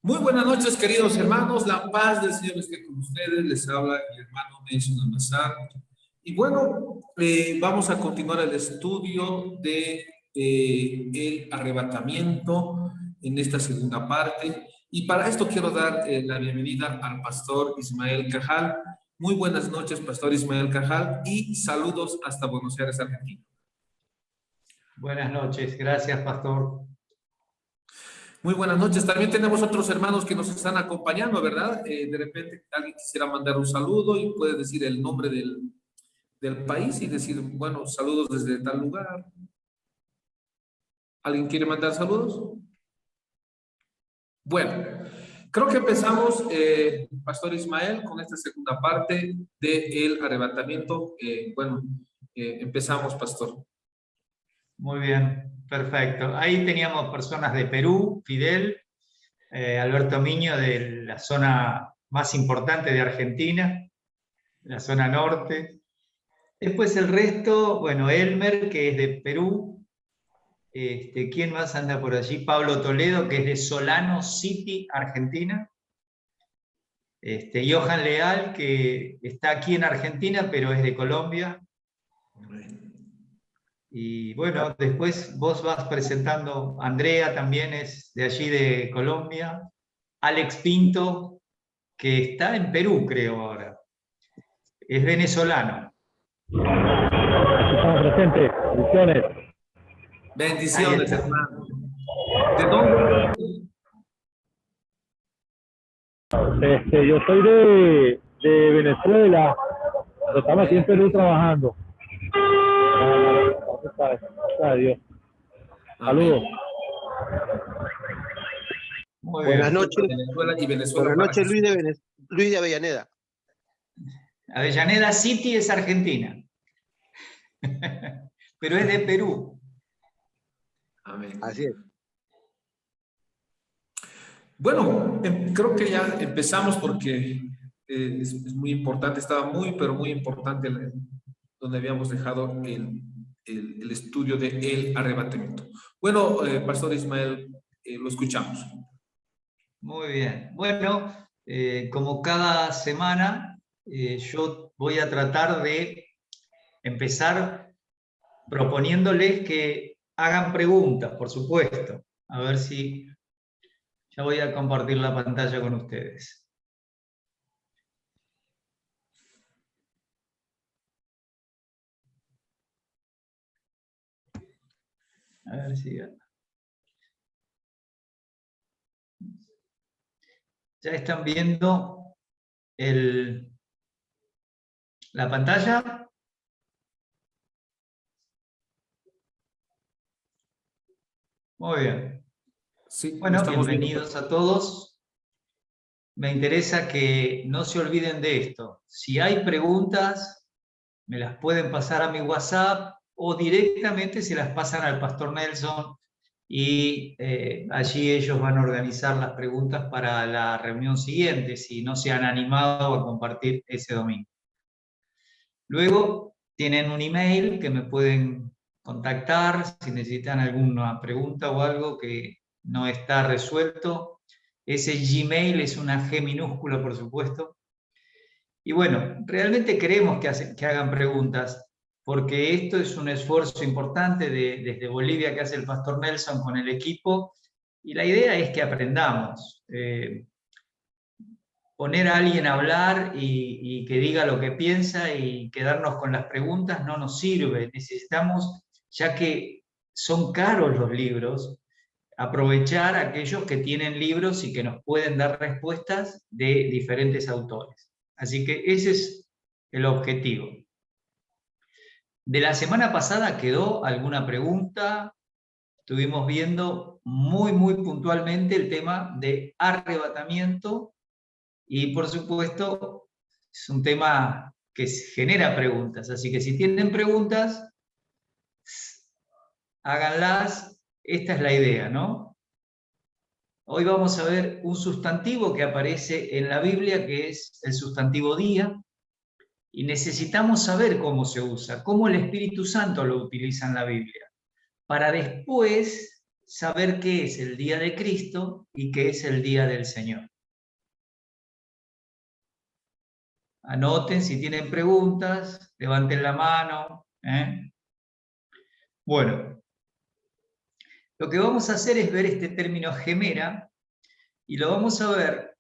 Muy buenas noches, queridos hermanos. La paz del Señor esté con ustedes. Les habla el hermano Nelson Almazar. Y bueno, vamos a continuar el estudio de el arrebatamiento en esta segunda parte. Y para esto quiero dar la bienvenida al pastor Ismael Cajal. Muy buenas noches, pastor Ismael Cajal, y saludos hasta Buenos Aires, Argentina. Buenas noches, gracias, pastor. Muy buenas noches. También tenemos otros hermanos que nos están acompañando, ¿verdad? De repente alguien quisiera mandar un saludo y puede decir el nombre del país y decir, bueno, saludos desde tal lugar. ¿Alguien quiere mandar saludos? Bueno, creo que empezamos, Pastor Ismael, con esta segunda parte del arrebatamiento. Empezamos, Pastor. Muy bien, perfecto. Ahí teníamos personas de Perú, Fidel, Alberto Miño de la zona más importante de Argentina, la zona norte. Después el resto, bueno, Elmer, que es de Perú. ¿Quién más anda por allí? Pablo Toledo, que es de Solano City, Argentina. Johan Leal, que está aquí en Argentina, pero es de Colombia. Y bueno, después vos vas presentando, Andrea también es de allí de Colombia, Alex Pinto, que está en Perú, creo ahora, es venezolano. Estamos presentes, bendiciones. Bendiciones, hermano. ¿De dónde? Yo soy de Venezuela, pero estamos aquí en Perú trabajando. Gracias a Dios. Saludos. Buenas noches. Venezuela. Buenas noches, Luis de Avellaneda. Avellaneda City es Argentina, pero es de Perú. Amén. Así es. Bueno, creo que ya empezamos porque es muy importante, estaba pero muy importante donde habíamos dejado el estudio del arrebatamiento. Bueno, Pastor Ismael, lo escuchamos. Muy bien. Bueno, como cada semana, yo voy a tratar de empezar proponiéndoles que hagan preguntas, por supuesto. A ver si ya voy a compartir la pantalla con ustedes. A ver si... ¿Ya están viendo la pantalla? Muy bien. Sí, bueno, bienvenidos a todos. Me interesa que no se olviden de esto. Si hay preguntas, me las pueden pasar a mi WhatsApp o directamente se las pasan al Pastor Nelson y allí ellos van a organizar las preguntas para la reunión siguiente, si no se han animado a compartir ese domingo. Luego tienen un email que me pueden contactar si necesitan alguna pregunta o algo que no está resuelto. Ese Gmail es una G minúscula, por supuesto. Y bueno, realmente queremos que hagan preguntas, porque esto es un esfuerzo importante desde Bolivia que hace el Pastor Nelson con el equipo, y la idea es que aprendamos. Poner a alguien a hablar y que diga lo que piensa y quedarnos con las preguntas no nos sirve. Necesitamos, ya que son caros los libros, aprovechar a aquellos que tienen libros y que nos pueden dar respuestas de diferentes autores. Así que ese es el objetivo. De la semana pasada quedó alguna pregunta. Estuvimos viendo muy puntualmente el tema de arrebatamiento y por supuesto es un tema que genera preguntas. Así que si tienen preguntas, háganlas. Esta es la idea, ¿no? Hoy vamos a ver un sustantivo que aparece en la Biblia, que es el sustantivo día, y necesitamos saber cómo se usa, cómo el Espíritu Santo lo utiliza en la Biblia, para después saber qué es el día de Cristo y qué es el día del Señor. Anoten si tienen preguntas, levanten la mano. Bueno, lo que vamos a hacer es ver este término gemera, y lo vamos a ver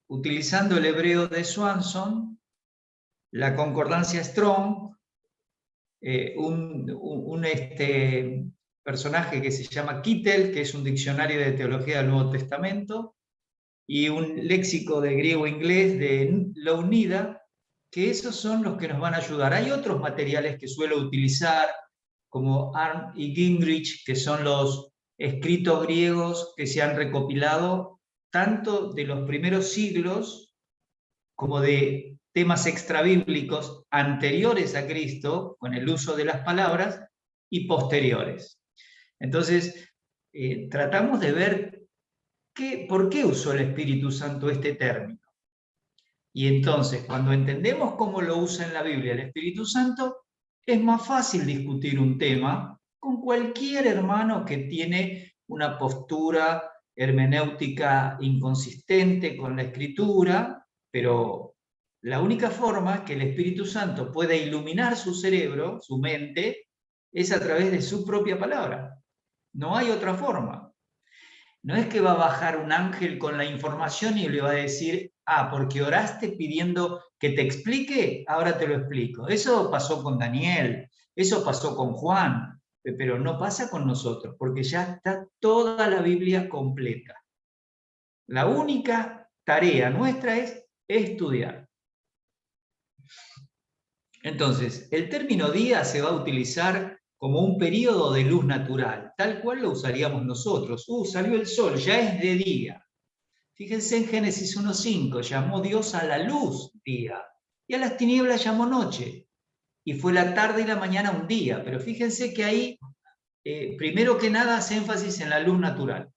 utilizando el hebreo de Swanson, la concordancia Strong, un personaje que se llama Kittel, que es un diccionario de teología del Nuevo Testamento, y un léxico de griego-inglés de Lounnida, que esos son los que nos van a ayudar. Hay otros materiales que suelo utilizar, como Arndt y Gingrich, que son los escritos griegos que se han recopilado tanto de los primeros siglos como de temas extrabíblicos anteriores a Cristo, con el uso de las palabras, y posteriores. Entonces, tratamos de ver por qué usó el Espíritu Santo este término. Y entonces, cuando entendemos cómo lo usa en la Biblia el Espíritu Santo, es más fácil discutir un tema con cualquier hermano que tiene una postura hermenéutica inconsistente con la Escritura, pero la única forma que el Espíritu Santo pueda iluminar su cerebro, su mente, es a través de su propia palabra. No hay otra forma. No es que va a bajar un ángel con la información y le va a decir, porque oraste pidiendo que te explique, ahora te lo explico. Eso pasó con Daniel, eso pasó con Juan, pero no pasa con nosotros, porque ya está toda la Biblia completa. La única tarea nuestra es estudiar. Entonces, el término día se va a utilizar como un periodo de luz natural, tal cual lo usaríamos nosotros. Salió el sol, ya es de día. Fíjense en Génesis 1:5, llamó Dios a la luz día, y a las tinieblas llamó noche, y fue la tarde y la mañana un día. Pero fíjense que ahí, primero que nada, hace énfasis en la luz natural.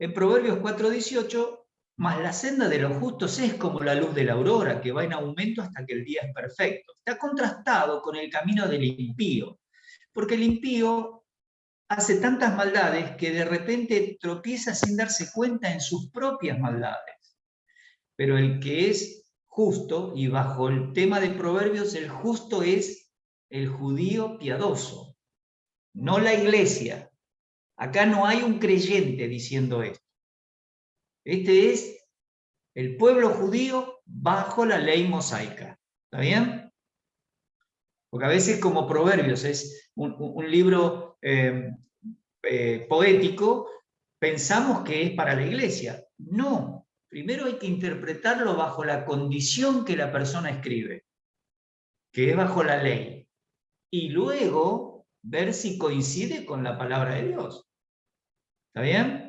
En Proverbios 4:18, mas la senda de los justos es como la luz de la aurora, que va en aumento hasta que el día es perfecto. Está contrastado con el camino del impío, porque el impío hace tantas maldades que de repente tropieza sin darse cuenta en sus propias maldades. Pero el que es justo, y bajo el tema de Proverbios, el justo es el judío piadoso, no la iglesia. Acá no hay un creyente diciendo esto. Este es el pueblo judío bajo la ley mosaica. ¿Está bien? Porque a veces, como Proverbios es un libro poético, pensamos que es para la iglesia. No. Primero hay que interpretarlo bajo la condición que la persona escribe, que es bajo la ley. Y luego ver si coincide con la palabra de Dios. ¿Está bien?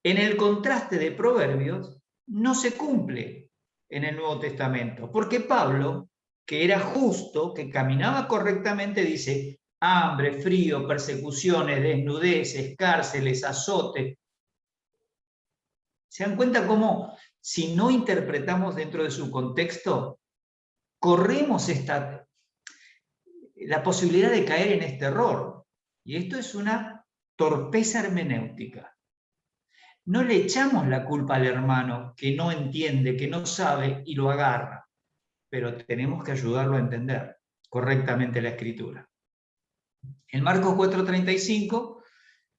En el contraste de Proverbios, no se cumple en el Nuevo Testamento, porque Pablo, que era justo, que caminaba correctamente, dice, hambre, frío, persecuciones, desnudeces, cárceles, azotes. ¿Se dan cuenta cómo, si no interpretamos dentro de su contexto, corremos la posibilidad de caer en este error? Y esto es una torpeza hermenéutica. No le echamos la culpa al hermano que no entiende, que no sabe y lo agarra, pero tenemos que ayudarlo a entender correctamente la Escritura. En Marcos 4:35,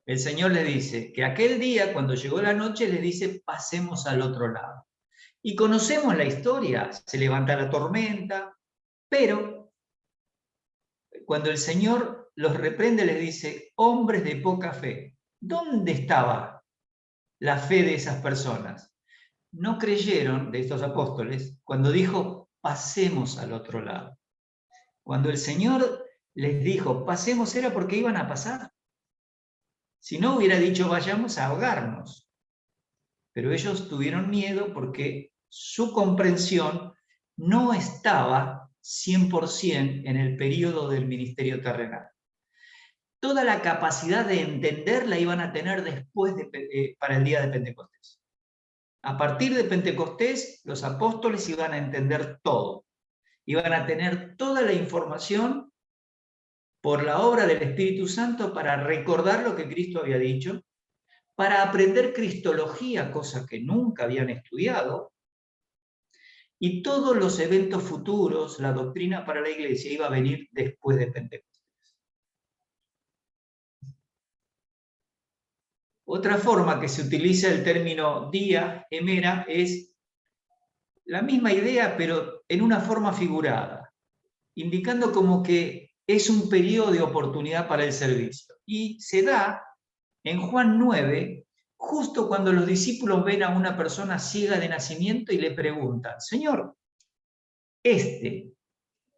el Señor le dice que aquel día, cuando llegó la noche, les dice, pasemos al otro lado. Y conocemos la historia, se levanta la tormenta, pero cuando el Señor los reprende, les dice, hombres de poca fe, ¿dónde estaba la fe de esas personas? No creyeron, de estos apóstoles, cuando dijo, pasemos al otro lado. Cuando el Señor les dijo, pasemos, era porque iban a pasar. Si no, hubiera dicho, vayamos a ahogarnos. Pero ellos tuvieron miedo porque su comprensión no estaba 100% en el periodo del ministerio terrenal. Toda la capacidad de entender la iban a tener después para el día de Pentecostés. A partir de Pentecostés, los apóstoles iban a entender todo. Iban a tener toda la información por la obra del Espíritu Santo para recordar lo que Cristo había dicho, para aprender cristología, cosa que nunca habían estudiado, y todos los eventos futuros, la doctrina para la iglesia iba a venir después de Pentecostés. Otra forma que se utiliza el término día, emera, es la misma idea, pero en una forma figurada, indicando como que es un periodo de oportunidad para el servicio. Y se da en Juan 9, justo cuando los discípulos ven a una persona ciega de nacimiento y le preguntan, Señor, este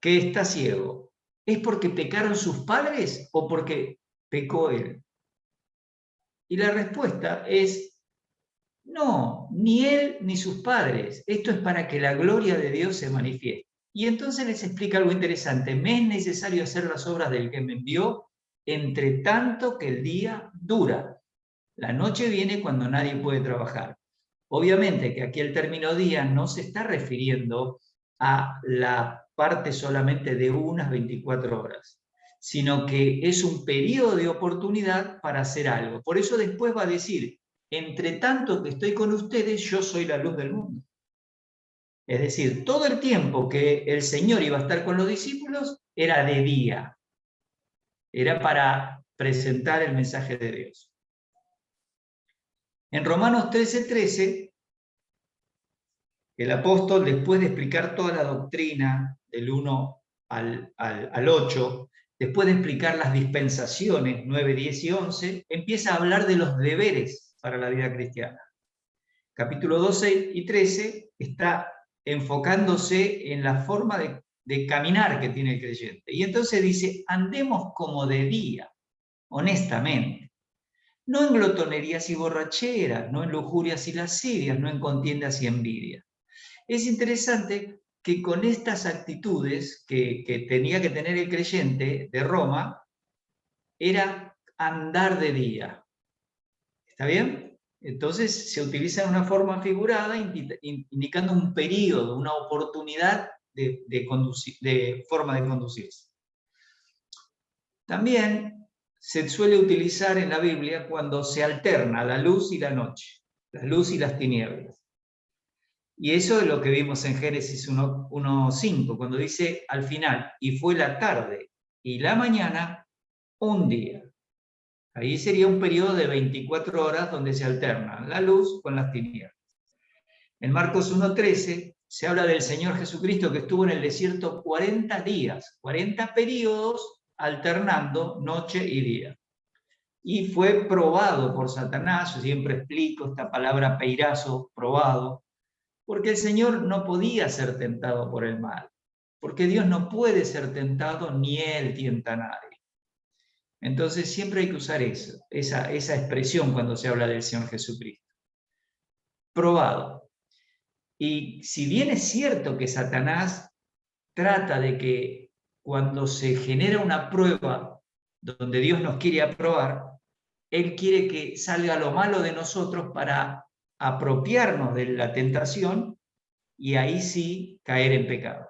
que está ciego, ¿es porque pecaron sus padres o porque pecó él? Y la respuesta es, no, ni él ni sus padres. Esto es para que la gloria de Dios se manifieste. Y entonces les explica algo interesante. Me es necesario hacer las obras del que me envió, entre tanto que el día dura. La noche viene cuando nadie puede trabajar. Obviamente que aquí el término día no se está refiriendo a la parte solamente de unas 24 horas, sino que es un periodo de oportunidad para hacer algo. Por eso después va a decir, entre tanto que estoy con ustedes, yo soy la luz del mundo. Es decir, todo el tiempo que el Señor iba a estar con los discípulos era de día. Era para presentar el mensaje de Dios. En Romanos 13:13, el apóstol, después de explicar toda la doctrina del 1 al 8, después de explicar las dispensaciones 9, 10 y 11, empieza a hablar de los deberes para la vida cristiana. Capítulo 12 y 13 está enfocándose en la forma de caminar que tiene el creyente. Y entonces dice, andemos como de día, honestamente. No en glotonerías y borracheras, no en lujurias y lascivias, no en contiendas y envidias. Es interesante que con estas actitudes que tenía que tener el creyente de Roma, era andar de día. ¿Está bien? Entonces se utiliza de una forma figurada, indicando un periodo, una oportunidad de forma de conducirse. También se suele utilizar en la Biblia cuando se alterna la luz y la noche, la luz y las tinieblas. Y eso es lo que vimos en Génesis 1:5, cuando dice al final, y fue la tarde y la mañana un día. Ahí sería un periodo de 24 horas donde se alterna la luz con las tinieblas. En Marcos 1:13 se habla del Señor Jesucristo que estuvo en el desierto 40 días, 40 periodos alternando noche y día. Y fue probado por Satanás. Yo siempre explico esta palabra peirazo, probado, porque el Señor no podía ser tentado por el mal, porque Dios no puede ser tentado ni Él tienta a nadie. Entonces siempre hay que usar esa expresión cuando se habla del Señor Jesucristo. Probado. Y si bien es cierto que Satanás trata de que cuando se genera una prueba donde Dios nos quiere aprobar, Él quiere que salga lo malo de nosotros para apropiarnos de la tentación y ahí sí caer en pecado.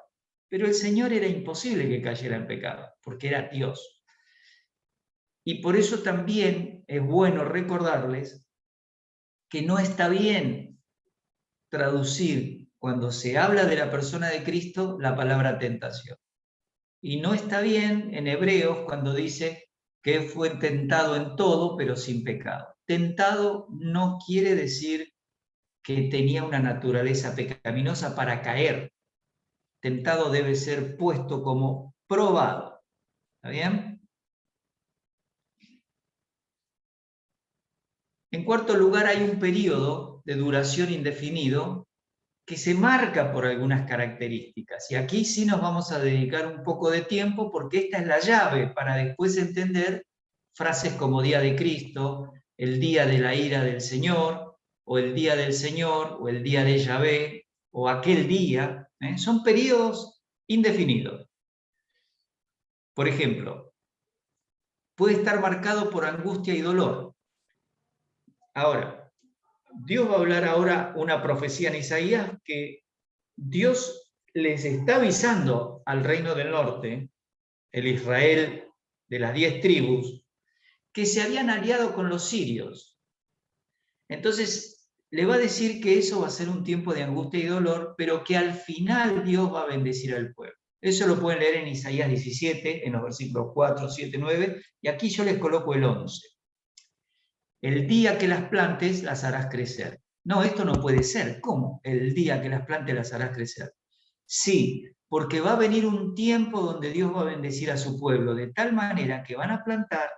Pero el Señor era imposible que cayera en pecado, porque era Dios. Y por eso también es bueno recordarles que no está bien traducir, cuando se habla de la persona de Cristo, la palabra tentación. Y no está bien en Hebreos cuando dice que fue tentado en todo, pero sin pecado. Tentado no quiere decir que tenía una naturaleza pecaminosa para caer. Tentado debe ser puesto como probado. ¿Está bien? En cuarto lugar, hay un periodo de duración indefinido que se marca por algunas características. Y aquí sí nos vamos a dedicar un poco de tiempo porque esta es la llave para después entender frases como día de Cristo, el día de la ira del Señor, o el día del Señor, o el día de Yahvé, o aquel día. Son periodos indefinidos. Por ejemplo, puede estar marcado por angustia y dolor. Ahora, Dios va a hablar ahora una profecía en Isaías que Dios les está avisando al reino del norte, el Israel de las 10 tribus, que se habían aliado con los sirios. Entonces, le va a decir que eso va a ser un tiempo de angustia y dolor, pero que al final Dios va a bendecir al pueblo. Eso lo pueden leer en Isaías 17, en los versículos 4, 7, 9, y aquí yo les coloco el 11. El día que las plantes, las harás crecer. No, esto no puede ser. ¿Cómo? El día que las plantes, las harás crecer. Sí, porque va a venir un tiempo donde Dios va a bendecir a su pueblo, de tal manera que van a plantar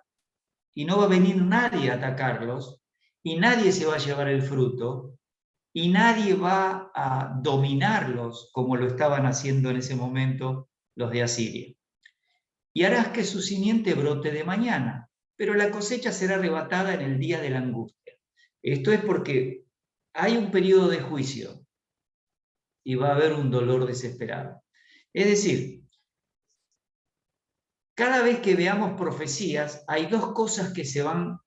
y no va a venir nadie a atacarlos, y nadie se va a llevar el fruto, y nadie va a dominarlos como lo estaban haciendo en ese momento los de Asiria. Y harás que su simiente brote de mañana, pero la cosecha será arrebatada en el día de la angustia. Esto es porque hay un periodo de juicio y va a haber un dolor desesperado. Es decir, cada vez que veamos profecías, hay dos cosas que se van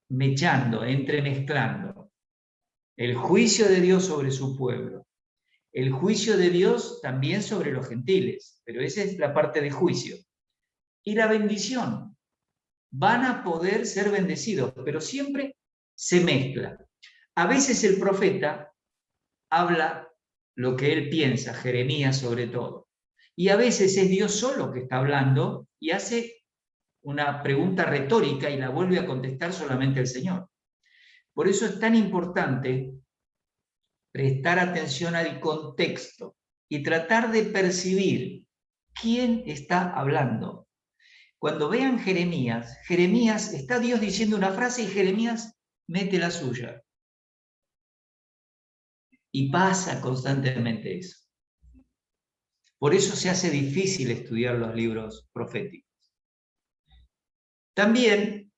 mechando, entremezclando. El juicio de Dios sobre su pueblo. El juicio de Dios también sobre los gentiles, pero esa es la parte de juicio. Y la bendición. Van a poder ser bendecidos, pero siempre se mezcla. A veces el profeta habla lo que él piensa, Jeremías sobre todo. Y a veces es Dios solo que está hablando y hace una pregunta retórica y la vuelve a contestar solamente el Señor. Por eso es tan importante prestar atención al contexto y tratar de percibir quién está hablando. Cuando vean Jeremías, está Dios diciendo una frase y Jeremías mete la suya. Y pasa constantemente eso. Por eso se hace difícil estudiar los libros proféticos. También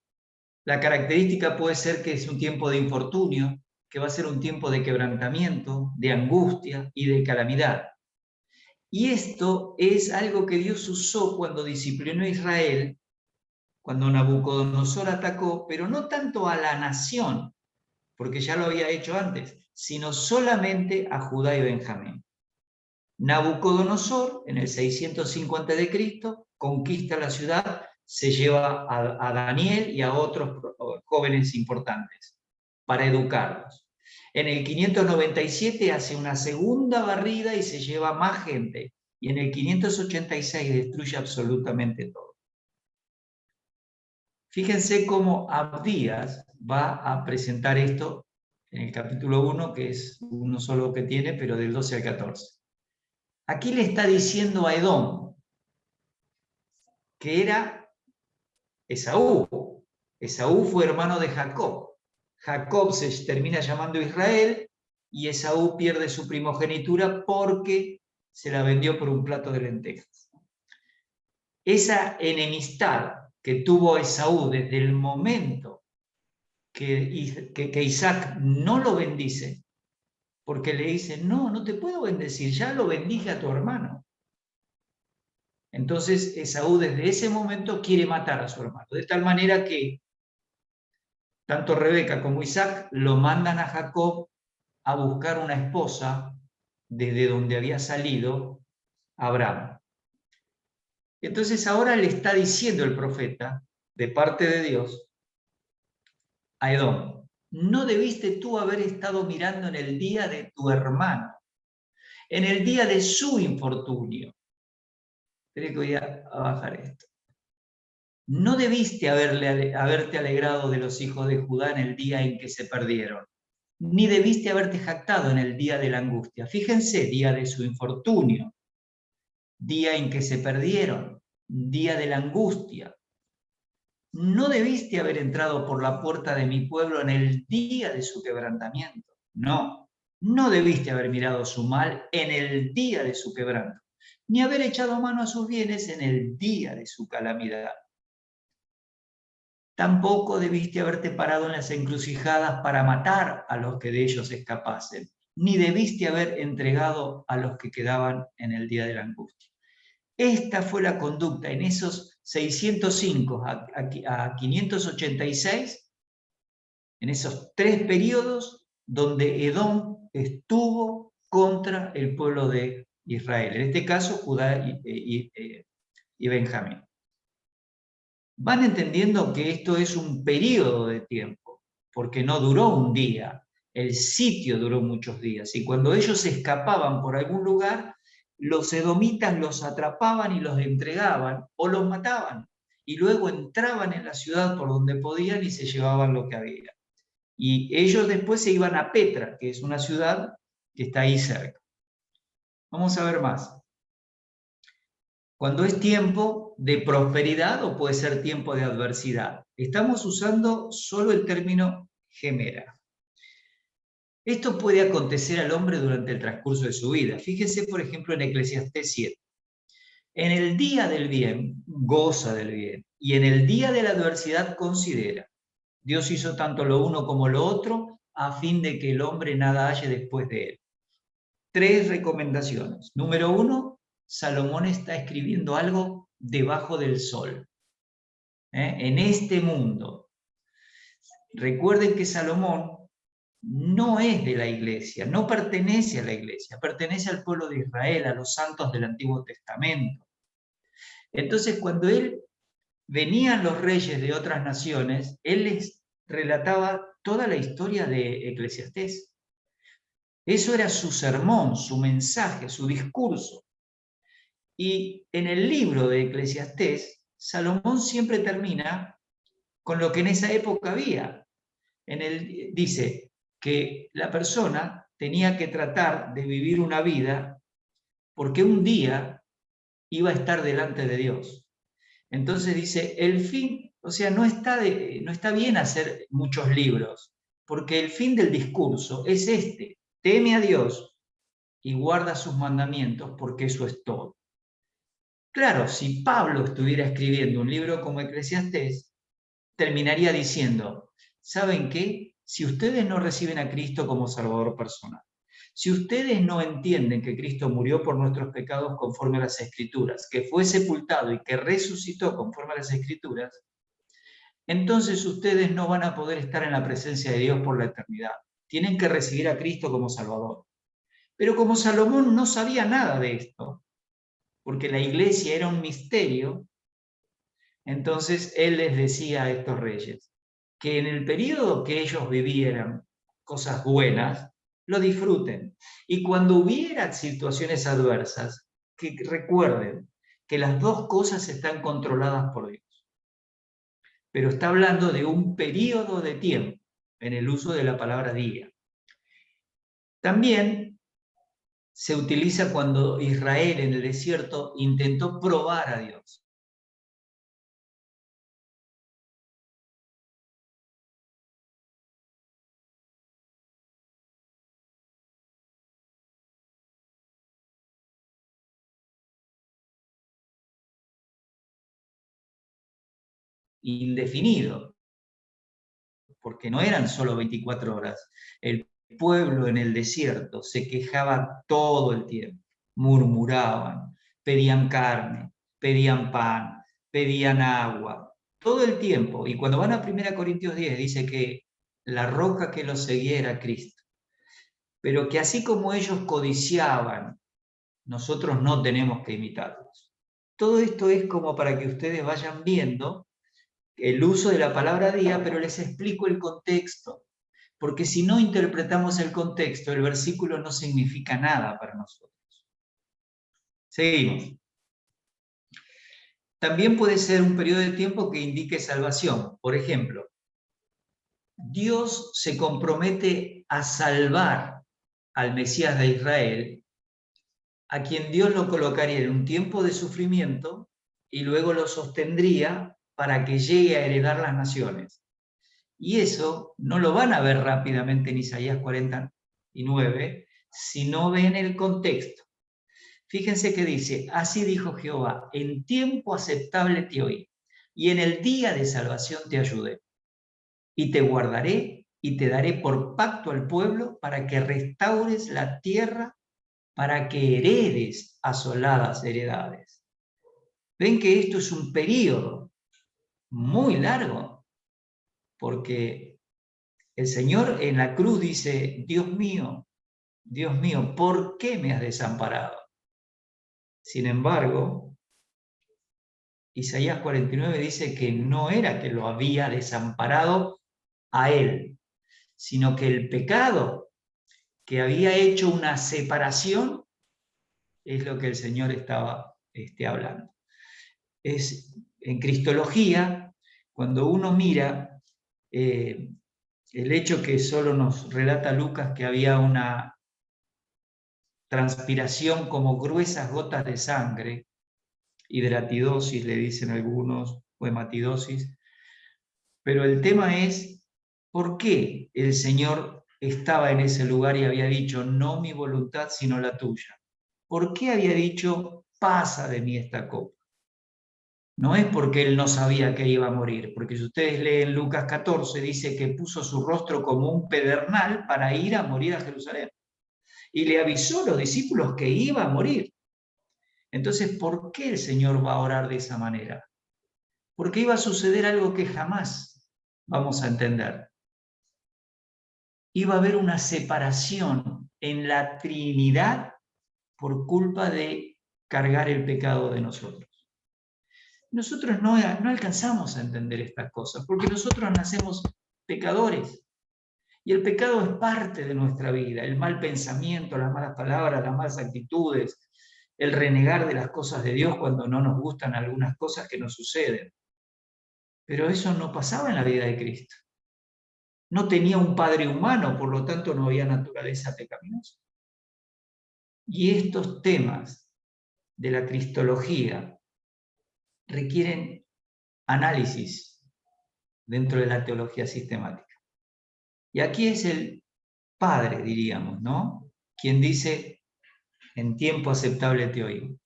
la característica puede ser que es un tiempo de infortunio, que va a ser un tiempo de quebrantamiento, de angustia y de calamidad. Y esto es algo que Dios usó cuando disciplinó a Israel, cuando Nabucodonosor atacó, pero no tanto a la nación, porque ya lo había hecho antes, sino solamente a Judá y Benjamín. Nabucodonosor, en el 650 a.C., conquista la ciudad, se lleva a Daniel y a otros jóvenes importantes para educarlos. En el 597 hace una segunda barrida y se lleva más gente. Y en el 586 destruye absolutamente todo. Fíjense cómo Abdías va a presentar esto en el capítulo 1, que es uno solo que tiene, pero del 12 al 14. Aquí le está diciendo a Edom, que era Esaú. Esaú fue hermano de Jacob. Jacob se termina llamando Israel y Esaú pierde su primogenitura porque se la vendió por un plato de lentejas. Esa enemistad que tuvo Esaú desde el momento que Isaac no lo bendice, porque le dice, no te puedo bendecir, ya lo bendije a tu hermano. Entonces Esaú desde ese momento quiere matar a su hermano, de tal manera que tanto Rebeca como Isaac lo mandan a Jacob a buscar una esposa desde donde había salido Abraham. Entonces ahora le está diciendo el profeta, de parte de Dios, a Edom, no debiste tú haber estado mirando en el día de tu hermano, en el día de su infortunio. Espera que voy a bajar esto. No debiste haberte alegrado de los hijos de Judá en el día en que se perdieron, ni debiste haberte jactado en el día de la angustia. Fíjense, día de su infortunio, día en que se perdieron, día de la angustia. No debiste haber entrado por la puerta de mi pueblo en el día de su quebrantamiento. No debiste haber mirado su mal en el día de su quebranto, ni haber echado mano a sus bienes en el día de su calamidad. Tampoco debiste haberte parado en las encrucijadas para matar a los que de ellos escapasen, ni debiste haber entregado a los que quedaban en el día de la angustia. Esta fue la conducta en esos 605 a 586, en esos 3 periodos donde Edom estuvo contra el pueblo de Israel, en este caso Judá y Benjamín. van entendiendo que esto es un periodo de tiempo, porque no duró un día, el sitio duró muchos días, y cuando ellos se escapaban por algún lugar, los edomitas los atrapaban y los entregaban, o los mataban, y luego entraban en la ciudad por donde podían y se llevaban lo que había. Y ellos después se iban a Petra, que es una ciudad que está ahí cerca. Vamos a ver más. Cuando es tiempo de prosperidad o puede ser tiempo de adversidad. Estamos usando solo el término gemera. Esto puede acontecer al hombre durante el transcurso de su vida. Fíjense, por ejemplo, en Eclesiastés 7. En el día del bien, goza del bien, y en el día de la adversidad considera. Dios hizo tanto lo uno como lo otro, a fin de que el hombre nada halle después de él. 3 recomendaciones. Número 1, Salomón está escribiendo algo debajo del sol, en este mundo. Recuerden que Salomón no es de la iglesia, no pertenece a la iglesia, pertenece al pueblo de Israel, a los santos del Antiguo Testamento. Entonces, cuando venían los reyes de otras naciones, él les relataba toda la historia de Eclesiastés. Eso era su sermón, su mensaje, su discurso. Y en el libro de Eclesiastés, Salomón siempre termina con lo que en esa época había. Dice que la persona tenía que tratar de vivir una vida porque un día iba a estar delante de Dios. Entonces dice, el fin, o sea, no está bien hacer muchos libros, porque el fin del discurso es este: teme a Dios y guarda sus mandamientos, porque eso es todo. Claro, si Pablo estuviera escribiendo un libro como Eclesiastés, terminaría diciendo, ¿saben qué? Si ustedes no reciben a Cristo como Salvador personal, si ustedes no entienden que Cristo murió por nuestros pecados conforme a las Escrituras, que fue sepultado y que resucitó conforme a las Escrituras, entonces ustedes no van a poder estar en la presencia de Dios por la eternidad. Tienen que recibir a Cristo como Salvador. Pero como Salomón no sabía nada de esto, porque la iglesia era un misterio, entonces él les decía a estos reyes que en el periodo que ellos vivieran cosas buenas, lo disfruten. Y cuando hubiera situaciones adversas, que recuerden que las dos cosas están controladas por Dios. Pero está hablando de un periodo de tiempo en el uso de la palabra día. También se utiliza cuando Israel en el desierto intentó probar a Dios. Indefinido, porque no eran solo 24 horas. El pueblo en el desierto se quejaba todo el tiempo, murmuraban, pedían carne, pedían pan, pedían agua, todo el tiempo. Y cuando van a 1 Corintios 10 dice que la roca que los seguía era Cristo. Pero que así como ellos codiciaban, nosotros no tenemos que imitarlos. Todo esto es como para que ustedes vayan viendo el uso de la palabra día, pero les explico el contexto, porque si no interpretamos el contexto, el versículo no significa nada para nosotros. Seguimos. También puede ser un periodo de tiempo que indique salvación. Por ejemplo, Dios se compromete a salvar al Mesías de Israel, a quien Dios lo colocaría en un tiempo de sufrimiento y luego lo sostendría para que llegue a heredar las naciones. Y eso no lo van a ver rápidamente en Isaías 49, si no ven el contexto. Fíjense que dice, así dijo Jehová, en tiempo aceptable te oí, y en el día de salvación te ayudé. Y te guardaré y te daré por pacto al pueblo para que restaures la tierra, para que heredes asoladas heredades. Ven que esto es un periodo muy largo, porque el Señor en la cruz dice, Dios mío, ¿por qué me has desamparado? Sin embargo, Isaías 49 dice que no era que lo había desamparado a él, sino que el pecado que había hecho una separación es lo que el Señor estaba hablando. En Cristología, cuando uno mira el hecho que solo nos relata Lucas que había una transpiración como gruesas gotas de sangre, hidratidosis le dicen algunos, o hematidosis, pero el tema es por qué el Señor estaba en ese lugar y había dicho, no mi voluntad sino la tuya. ¿Por qué había dicho, pasa de mí esta copa? No es porque él no sabía que iba a morir, porque si ustedes leen Lucas 14, dice que puso su rostro como un pedernal para ir a morir a Jerusalén. Y le avisó a los discípulos que iba a morir. Entonces, ¿por qué el Señor va a orar de esa manera? Porque iba a suceder algo que jamás vamos a entender. Iba a haber una separación en la Trinidad por culpa de cargar el pecado de nosotros. Nosotros no alcanzamos a entender estas cosas, porque nosotros nacemos pecadores. Y el pecado es parte de nuestra vida, el mal pensamiento, las malas palabras, las malas actitudes, el renegar de las cosas de Dios cuando no nos gustan algunas cosas que nos suceden. Pero eso no pasaba en la vida de Cristo. No tenía un padre humano, por lo tanto no había naturaleza pecaminosa. Y estos temas de la cristología requieren análisis dentro de la teología sistemática. Y aquí es el padre, diríamos, ¿no? Quien dice, en tiempo aceptable te oigo.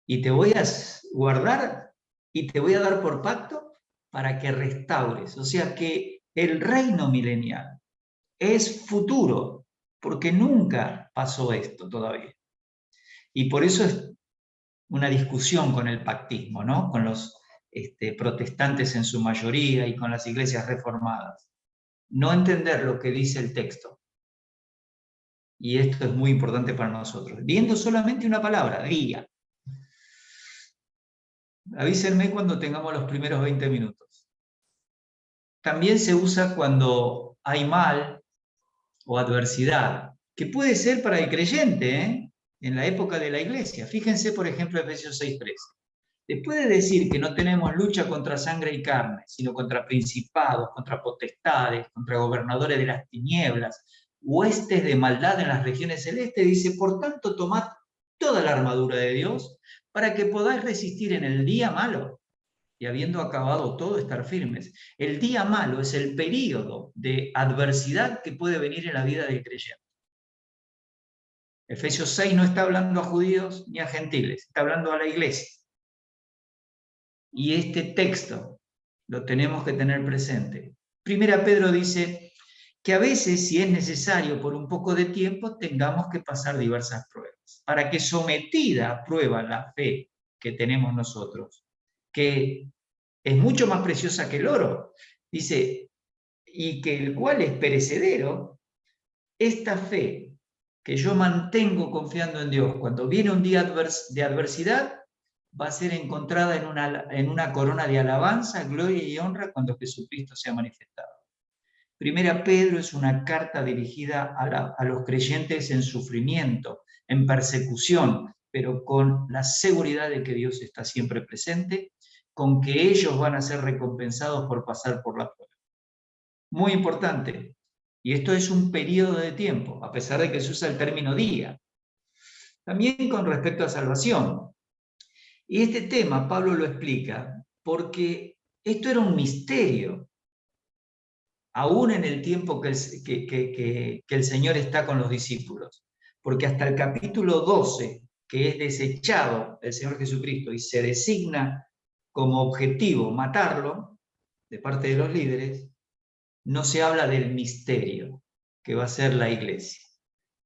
Y te voy a guardar y te voy a dar por pacto para que restaures. O sea que el reino milenial es futuro, porque nunca pasó esto todavía. Y por eso es una discusión con el pactismo, ¿no? Con los protestantes en su mayoría y con las iglesias reformadas. No entender lo que dice el texto. Y esto es muy importante para nosotros. Viendo solamente una palabra, guía. Avísenme cuando tengamos los primeros 20 minutos. También se usa cuando hay mal o adversidad, que puede ser para el creyente, en la época de la iglesia. Fíjense, por ejemplo, Efesios 6:3. Después de decir que no tenemos lucha contra sangre y carne, sino contra principados, contra potestades, contra gobernadores de las tinieblas, huestes de maldad en las regiones celestes, dice, por tanto, tomad toda la armadura de Dios para que podáis resistir en el día malo y habiendo acabado todo, estar firmes. El día malo es el período de adversidad que puede venir en la vida del creyente. Efesios 6 no está hablando a judíos ni a gentiles, está hablando a la iglesia. Y este texto lo tenemos que tener presente. Primera Pedro dice que a veces, si es necesario, por un poco de tiempo, tengamos que pasar diversas pruebas, para que sometida a prueba la fe que tenemos nosotros, que es mucho más preciosa que el oro, dice, y que el cual es perecedero, esta fe que yo mantengo confiando en Dios, cuando viene un día de adversidad, va a ser encontrada en una corona de alabanza, gloria y honra cuando Jesucristo sea manifestado. Primera Pedro es una carta dirigida a los creyentes en sufrimiento, en persecución, pero con la seguridad de que Dios está siempre presente, con que ellos van a ser recompensados por pasar por la prueba. Muy importante. Y esto es un periodo de tiempo, a pesar de que se usa el término día. También con respecto a salvación. Y este tema Pablo lo explica porque esto era un misterio, aún en el tiempo que el Señor está con los discípulos. Porque hasta el capítulo 12, que es desechado el Señor Jesucristo y se designa como objetivo matarlo, de parte de los líderes, no se habla del misterio que va a ser la iglesia.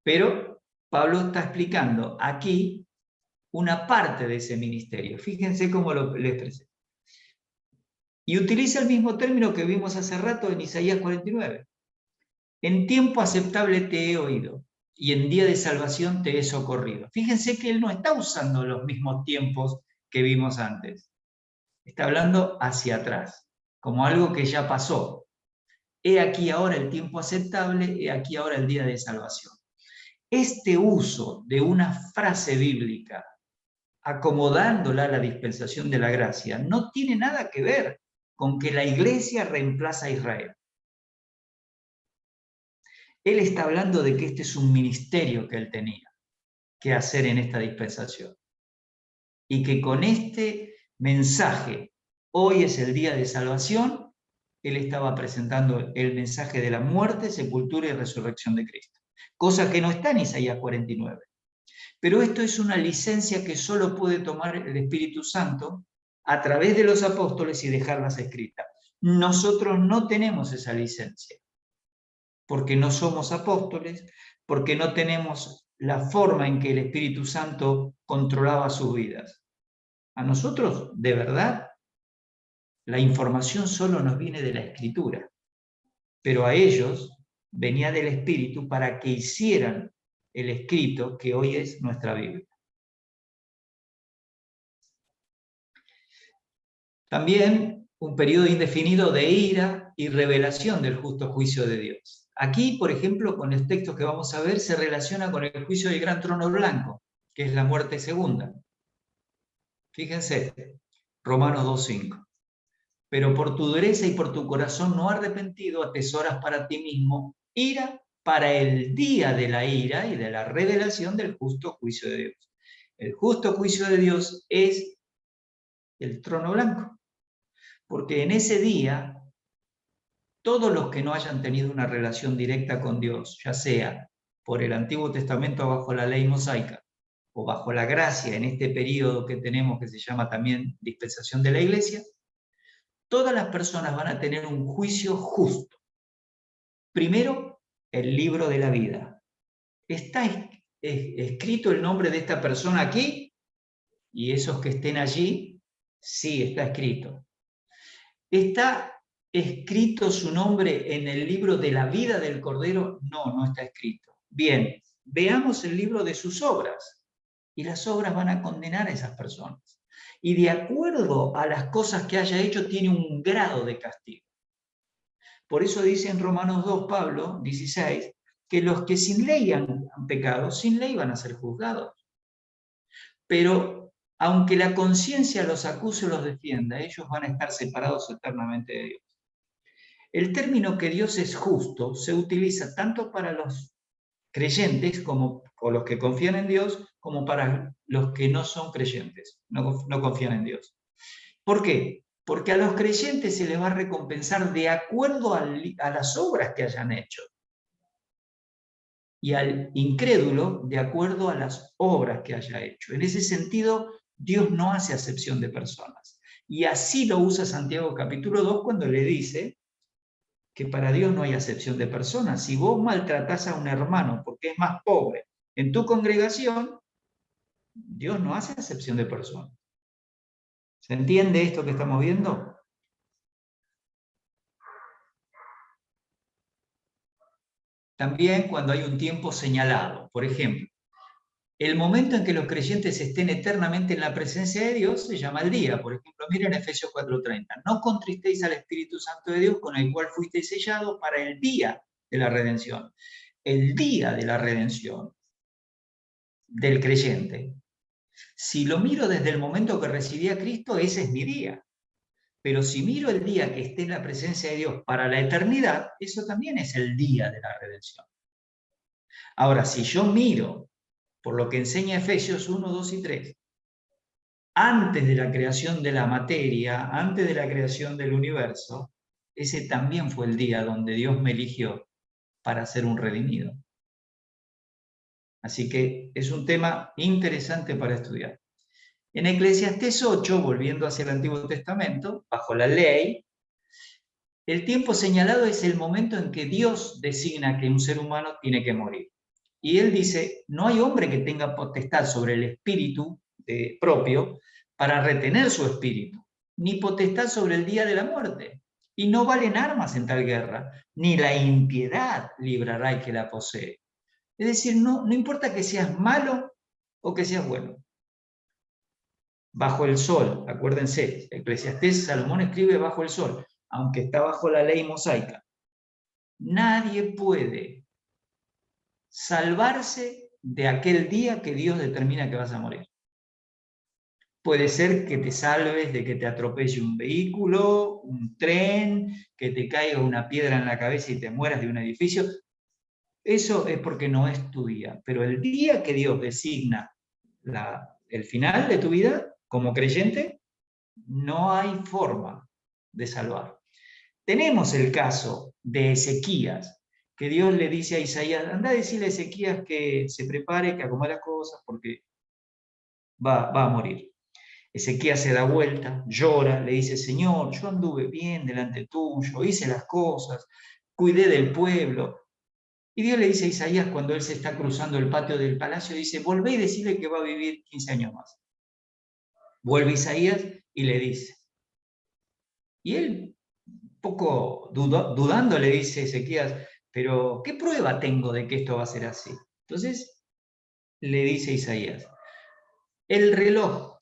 Pero Pablo está explicando aquí una parte de ese ministerio. Fíjense cómo lo expresé. Y utiliza el mismo término que vimos hace rato en Isaías 49. En tiempo aceptable te he oído, y en día de salvación te he socorrido. Fíjense que él no está usando los mismos tiempos que vimos antes. Está hablando hacia atrás, como algo que ya pasó. He aquí ahora el tiempo aceptable, he aquí ahora el día de salvación. Este uso de una frase bíblica, acomodándola a la dispensación de la gracia, no tiene nada que ver con que la iglesia reemplaza a Israel. Él está hablando de que este es un ministerio que él tenía que hacer en esta dispensación. Y que con este mensaje, hoy es el día de salvación, él estaba presentando el mensaje de la muerte, sepultura y resurrección de Cristo. Cosa que no está en Isaías 49. Pero esto es una licencia que solo puede tomar el Espíritu Santo a través de los apóstoles y dejarlas escritas. Nosotros no tenemos esa licencia, porque no somos apóstoles, porque no tenemos la forma en que el Espíritu Santo controlaba sus vidas. A nosotros, de verdad, la información solo nos viene de la Escritura, pero a ellos venía del Espíritu para que hicieran el escrito que hoy es nuestra Biblia. También un periodo indefinido de ira y revelación del justo juicio de Dios. Aquí, por ejemplo, con los textos que vamos a ver, se relaciona con el juicio del gran trono blanco, que es la muerte segunda. Fíjense, Romanos 2:5. Pero por tu dureza y por tu corazón no arrepentido atesoras para ti mismo ira para el día de la ira y de la revelación del justo juicio de Dios. El justo juicio de Dios es el trono blanco, porque en ese día todos los que no hayan tenido una relación directa con Dios, ya sea por el Antiguo Testamento bajo la ley mosaica o bajo la gracia en este periodo que tenemos que se llama también dispensación de la Iglesia, todas las personas van a tener un juicio justo. Primero, el libro de la vida. ¿Está escrito el nombre de esta persona aquí? Y esos que estén allí, sí, está escrito. ¿Está escrito su nombre en el libro de la vida del Cordero? No, no está escrito. Bien, veamos el libro de sus obras. Y las obras van a condenar a esas personas. Y de acuerdo a las cosas que haya hecho, tiene un grado de castigo. Por eso dice en Romanos 2, Pablo, 16, que los que sin ley han pecado, sin ley van a ser juzgados. Pero aunque la conciencia los acuse o los defienda, ellos van a estar separados eternamente de Dios. El término que Dios es justo se utiliza tanto para los creyentes como o los que confían en Dios, como para los que no son creyentes, no confían en Dios. ¿Por qué? Porque a los creyentes se les va a recompensar de acuerdo a las obras que hayan hecho. Y al incrédulo de acuerdo a las obras que haya hecho. En ese sentido, Dios no hace acepción de personas. Y así lo usa Santiago capítulo 2 cuando le dice que para Dios no hay acepción de personas. Si vos maltratás a un hermano porque es más pobre en tu congregación, Dios no hace acepción de personas. ¿Se entiende esto que estamos viendo? También cuando hay un tiempo señalado. Por ejemplo, el momento en que los creyentes estén eternamente en la presencia de Dios se llama el día. Por ejemplo, miren Efesios 4:30. No contristéis al Espíritu Santo de Dios con el cual fuisteis sellados para el día de la redención. El día de la redención del creyente. Si lo miro desde el momento que recibí a Cristo, ese es mi día. Pero si miro el día que esté en la presencia de Dios para la eternidad, eso también es el día de la redención. Ahora, si yo miro por lo que enseña Efesios 1, 2 y 3, antes de la creación de la materia, antes de la creación del universo, ese también fue el día donde Dios me eligió para ser un redimido. Así que es un tema interesante para estudiar. En Eclesiastés 8, volviendo hacia el Antiguo Testamento, bajo la ley, el tiempo señalado es el momento en que Dios designa que un ser humano tiene que morir. Y él dice, no hay hombre que tenga potestad sobre el espíritu propio para retener su espíritu, ni potestad sobre el día de la muerte. Y no valen armas en tal guerra, ni la impiedad librará el que la posee. Es decir, no importa que seas malo o que seas bueno. bajo el sol, acuérdense, Eclesiastés, Salomón escribe bajo el sol, aunque está bajo la ley mosaica. Nadie puede salvarse de aquel día que Dios determina que vas a morir. Puede ser que te salves de que te atropelle un vehículo, un tren, que te caiga una piedra en la cabeza y te mueras de un edificio. Eso es porque no es tu día. Pero el día que Dios designa el final de tu vida, como creyente, no hay forma de salvar. Tenemos el caso de Ezequías, que Dios le dice a Isaías, anda a decirle a Ezequías que se prepare, que acomode las cosas, porque va a morir. Ezequías se da vuelta, llora, le dice, Señor, yo anduve bien delante tuyo, hice las cosas, cuidé del pueblo. Y Dios le dice a Isaías, cuando él se está cruzando el patio del palacio, dice, volvé y decirle que va a vivir 15 años más. Vuelve Isaías y le dice. Y él, un poco dudando, le dice a Ezequías, pero ¿qué prueba tengo de que esto va a ser así? Entonces le dice Isaías, el reloj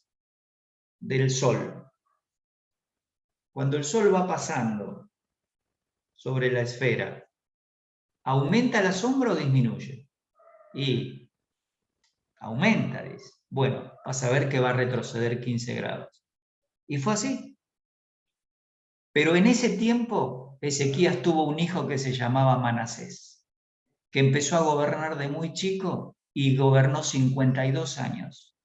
del sol, cuando el sol va pasando sobre la esfera, ¿aumenta la sombra o disminuye? Y aumenta, dice. Bueno, vas a ver que va a retroceder 15 grados. Y fue así. Pero en ese tiempo, Ezequías tuvo un hijo que se llamaba Manasés, que empezó a gobernar de muy chico y gobernó 52 años.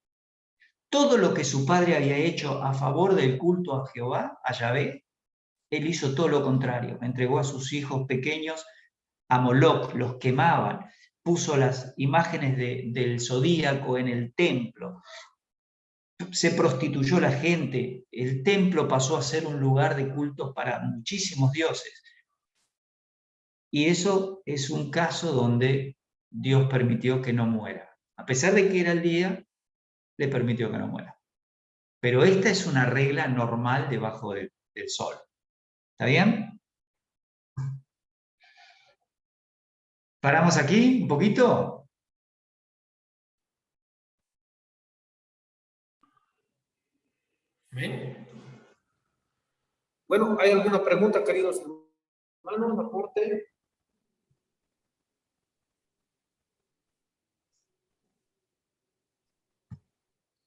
Todo lo que su padre había hecho a favor del culto a Jehová, a Yahvé, él hizo todo lo contrario. Entregó a sus hijos pequeños a Moloc, los quemaban, puso las imágenes del zodíaco en el templo, se prostituyó la gente, el templo pasó a ser un lugar de cultos para muchísimos dioses. Y eso es un caso donde Dios permitió que no muera. A pesar de que era el día, le permitió que no muera. Pero esta es una regla normal debajo del sol. ¿Está bien? ¿Paramos aquí un poquito? Amén. Bueno, ¿hay alguna pregunta, queridos hermanos? ¿Aporte?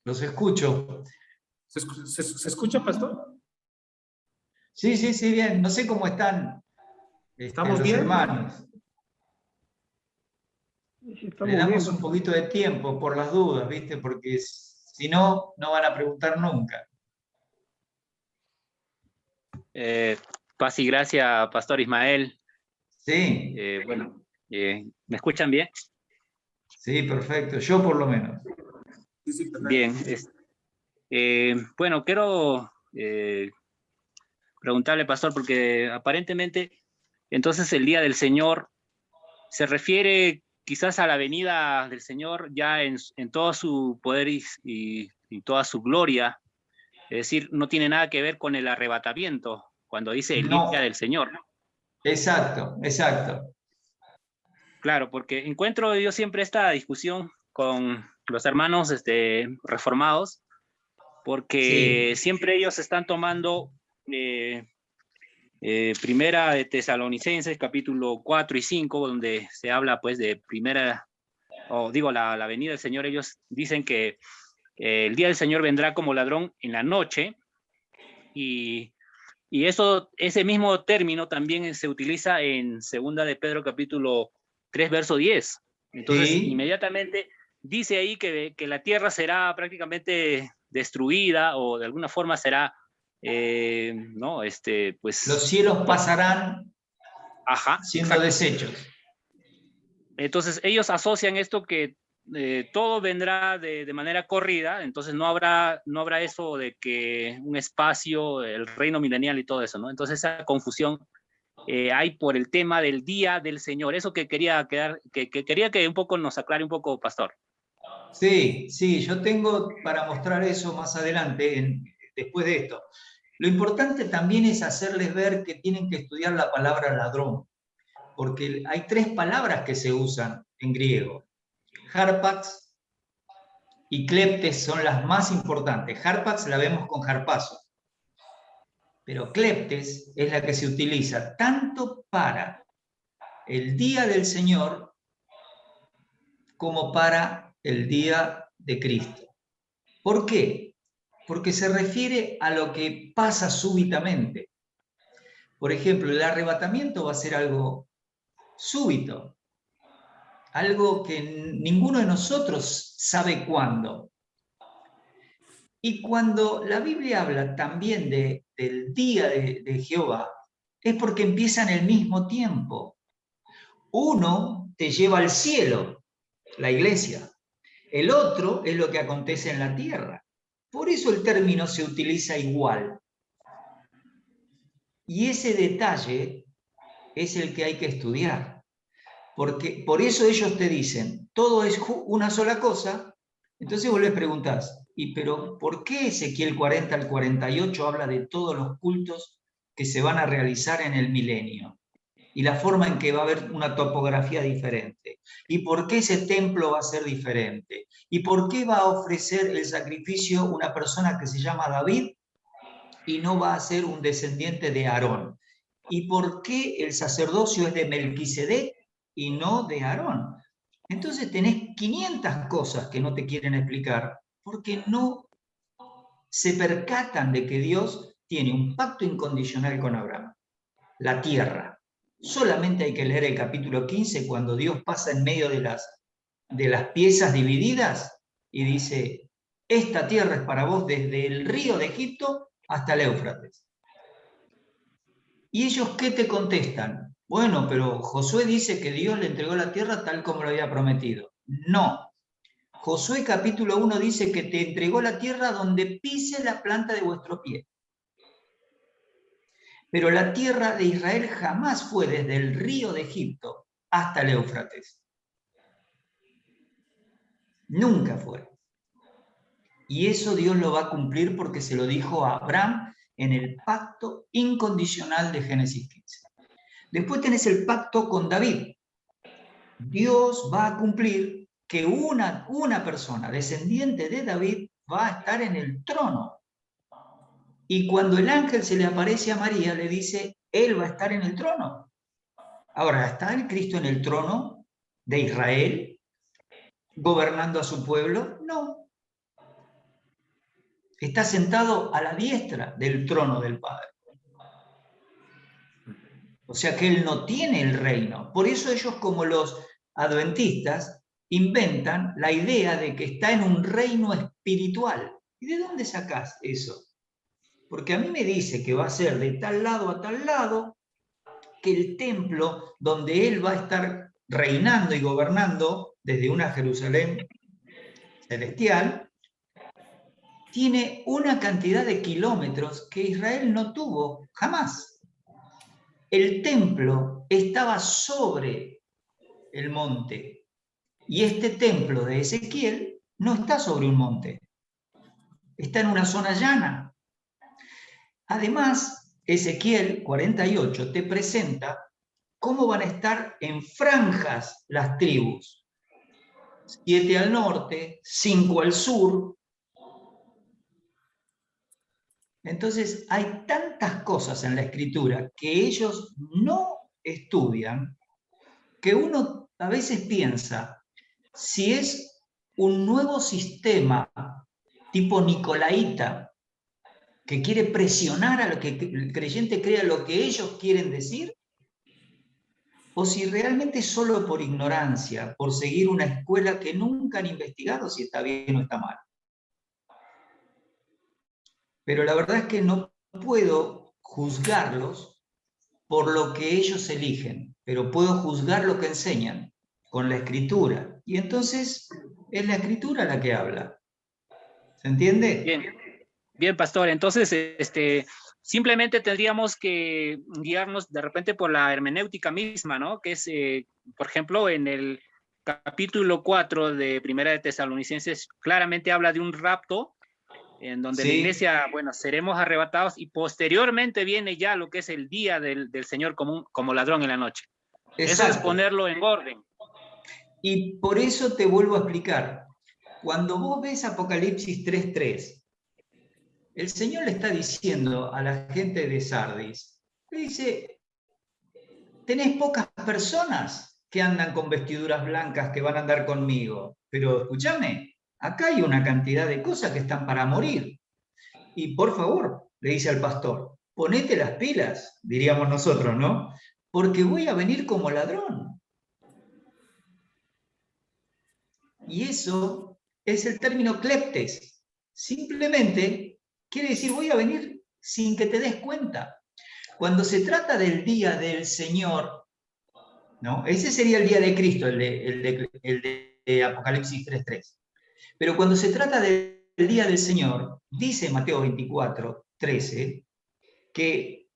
Los escucho. ¿Se escucha, pastor? Sí, sí, sí, bien. No sé cómo están ¿Estamos los bien? hermanos. Sí, Le damos bien. un poquito de tiempo por las dudas, ¿viste? Porque si no, no van a preguntar nunca. Paz y gracia, Pastor Ismael. Sí. ¿Me escuchan bien? Sí, perfecto. Yo por lo menos. Sí, perfecto. Bien. Bueno, quiero preguntarle, Pastor, porque aparentemente entonces el día del Señor se refiere quizás a la venida del Señor ya en todo su poder y toda su gloria. Es decir, no tiene nada que ver con el arrebatamiento, cuando dice el día del Señor. Exacto, exacto. Claro, porque encuentro yo siempre esta discusión con los hermanos reformados, porque Sí. siempre ellos están tomando Primera de Tesalonicenses, capítulo 4 y 5, donde se habla pues de la venida del Señor. Ellos dicen que el día del Señor vendrá como ladrón en la noche, y ese mismo término también se utiliza en Segunda de Pedro, capítulo 3, verso 10. Entonces, Sí. inmediatamente dice ahí que la tierra será prácticamente destruida, o de alguna forma será, pues... Los cielos pasarán siendo exacto. deshechos. Entonces, ellos asocian esto que todo vendrá de manera corrida, entonces no habrá eso de que un espacio, el reino milenial y todo eso, ¿no? Entonces, esa confusión hay por el tema del día del Señor. Eso que quería que un poco nos aclare un poco, Pastor. Sí, sí, yo tengo para mostrar eso más adelante, después de esto. Lo importante también es hacerles ver que tienen que estudiar la palabra ladrón, porque hay 3 palabras que se usan en griego: harpax, y cleptes son las más importantes. Harpax la vemos con harpazo. Pero cleptes es la que se utiliza tanto para el día del Señor como para el día de Cristo. ¿Por qué? Porque se refiere a lo que pasa súbitamente. Por ejemplo, el arrebatamiento va a ser algo súbito, algo que ninguno de nosotros sabe cuándo. Y cuando la Biblia habla también del día de Jehová, es porque empiezan al mismo tiempo. Uno te lleva al cielo, la iglesia. El otro es lo que acontece en la tierra. Por eso el término se utiliza igual. Y ese detalle es el que hay que estudiar. Porque por eso ellos te dicen, todo es una sola cosa. Entonces vos les preguntás, pero ¿por qué Ezequiel 40 al 48 habla de todos los cultos que se van a realizar en el milenio? Y la forma en que va a haber una topografía diferente. ¿Y por qué ese templo va a ser diferente? ¿Y por qué va a ofrecer el sacrificio una persona que se llama David y no va a ser un descendiente de Aarón? ¿Y por qué el sacerdocio es de Melquisedec y no de Aarón? Entonces tenés 500 cosas que no te quieren explicar porque no se percatan de que Dios tiene un pacto incondicional con Abraham. La tierra. Solamente hay que leer el capítulo 15 cuando Dios pasa en medio de las piezas divididas y dice, esta tierra es para vos desde el río de Egipto hasta el Éufrates. ¿Y ellos qué te contestan? Bueno, pero Josué dice que Dios le entregó la tierra tal como lo había prometido. No. Josué capítulo 1 dice que te entregó la tierra donde pise la planta de vuestro pie. Pero la tierra de Israel jamás fue desde el río de Egipto hasta el Éufrates. Nunca fue. Y eso Dios lo va a cumplir porque se lo dijo a Abraham en el pacto incondicional de Génesis 15. Después tenés el pacto con David. Dios va a cumplir que una persona descendiente de David va a estar en el trono. Y cuando el ángel se le aparece a María, le dice, él va a estar en el trono. Ahora, ¿está el Cristo en el trono de Israel, gobernando a su pueblo? No. Está sentado a la diestra del trono del Padre. O sea que él no tiene el reino. Por eso ellos, como los adventistas, inventan la idea de que está en un reino espiritual. ¿Y de dónde sacás eso? Porque a mí me dice que va a ser de tal lado a tal lado, que el templo donde él va a estar reinando y gobernando desde una Jerusalén celestial, tiene una cantidad de kilómetros que Israel no tuvo jamás. El templo estaba sobre el monte y este templo de Ezequiel no está sobre un monte, está en una zona llana. Además, Ezequiel 48 te presenta cómo van a estar en franjas las tribus. 7 al norte, 5 al sur. Entonces, hay tantas cosas en la Escritura que ellos no estudian, que uno a veces piensa, si es un nuevo sistema tipo nicolaíta, que quiere presionar a lo que el creyente crea lo que ellos quieren decir, o si realmente es solo por ignorancia, por seguir una escuela que nunca han investigado si está bien o está mal. Pero la verdad es que no puedo juzgarlos por lo que ellos eligen, pero puedo juzgar lo que enseñan con la Escritura. Y entonces es la Escritura la que habla. ¿Se entiende? Bien, bien, pastor. Entonces, simplemente tendríamos que guiarnos de repente por la hermenéutica misma, ¿no? Que es, por ejemplo, en el capítulo 4 de Primera de Tesalonicenses, claramente habla de un rapto, en donde Sí. la iglesia, bueno, seremos arrebatados y posteriormente viene ya lo que es el día del Señor como ladrón en la noche. Eso es Exacto. ponerlo en orden. Y por eso te vuelvo a explicar. Cuando vos ves Apocalipsis 3:3, el Señor le está diciendo a la gente de Sardis, le dice, tenés pocas personas que andan con vestiduras blancas que van a andar conmigo, pero escúchame, acá hay una cantidad de cosas que están para morir. Y por favor, le dice al pastor, ponete las pilas, diríamos nosotros, ¿no? Porque voy a venir como ladrón. Y eso es el término cleptes. Simplemente quiere decir voy a venir sin que te des cuenta. Cuando se trata del día del Señor, ¿no? Ese sería el día de Cristo, el de Apocalipsis 3:3. Pero cuando se trata del día del Señor, dice Mateo 24:13, que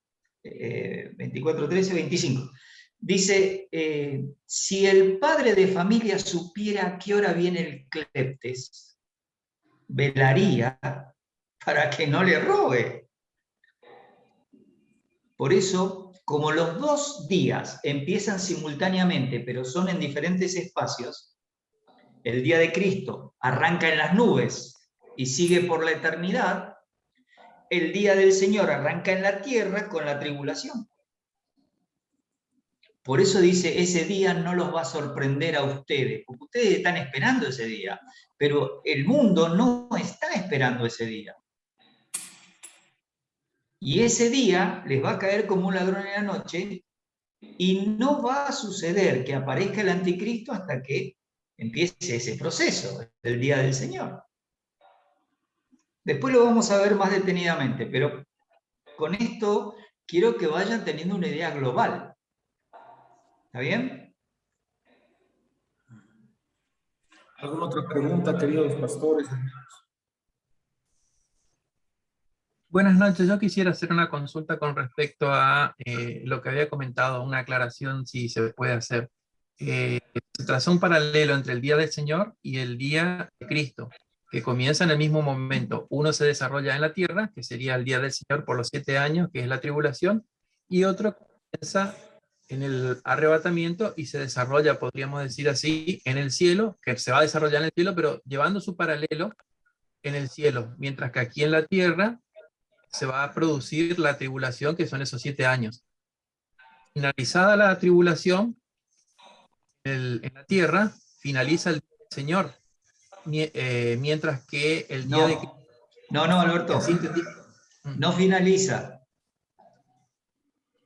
24:13, 25, dice, si el padre de familia supiera a qué hora viene el cleptes, velaría para que no le robe. Por eso, como los 2 días empiezan simultáneamente, pero son en diferentes espacios, el día de Cristo arranca en las nubes y sigue por la eternidad, el día del Señor arranca en la tierra con la tribulación. Por eso dice, ese día no los va a sorprender a ustedes, porque ustedes están esperando ese día, pero el mundo no está esperando ese día. Y ese día les va a caer como un ladrón en la noche y no va a suceder que aparezca el anticristo hasta que empiece ese proceso, el día del Señor. Después lo vamos a ver más detenidamente, pero con esto quiero que vayan teniendo una idea global. ¿Está bien? ¿Alguna otra pregunta, queridos pastores? Buenas noches, yo quisiera hacer una consulta con respecto a lo que había comentado, una aclaración si se puede hacer. Se traza un paralelo entre el día del Señor y el día de Cristo, que comienza en el mismo momento. Uno se desarrolla en la tierra, que sería el día del Señor por los 7 años, que es la tribulación, y otro comienza en el arrebatamiento y se desarrolla, podríamos decir así, en el cielo, que se va a desarrollar en el cielo, pero llevando su paralelo en el cielo, mientras que aquí en la tierra se va a producir la tribulación, que son esos 7 años. Finalizada la tribulación, en la tierra, finaliza el día del Señor, mientras que el día de... No, Alberto, no finaliza.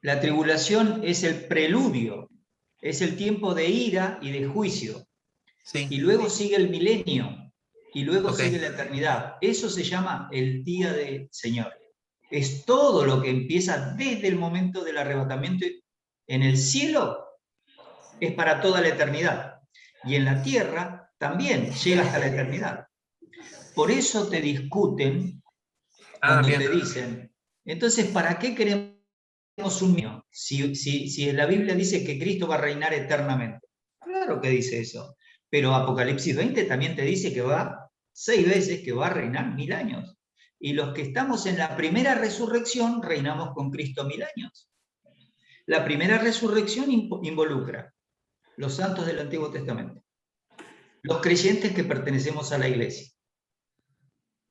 La tribulación es el preludio, es el tiempo de ira y de juicio. Sí. Y luego sigue el milenio, y luego sigue la eternidad. Eso se llama el día del Señor. Es todo lo que empieza desde el momento del arrebatamiento en el cielo, es para toda la eternidad. Y en la tierra también llega hasta la eternidad. Por eso te discuten cuando te dicen, entonces, ¿para qué queremos un niño? Si en la Biblia dice que Cristo va a reinar eternamente. Claro que dice eso. Pero Apocalipsis 20 también te dice que va 6 veces, que va a reinar 1000 años. Y los que estamos en la primera resurrección reinamos con Cristo 1000 años. La primera resurrección involucra los santos del Antiguo Testamento, los creyentes que pertenecemos a la iglesia,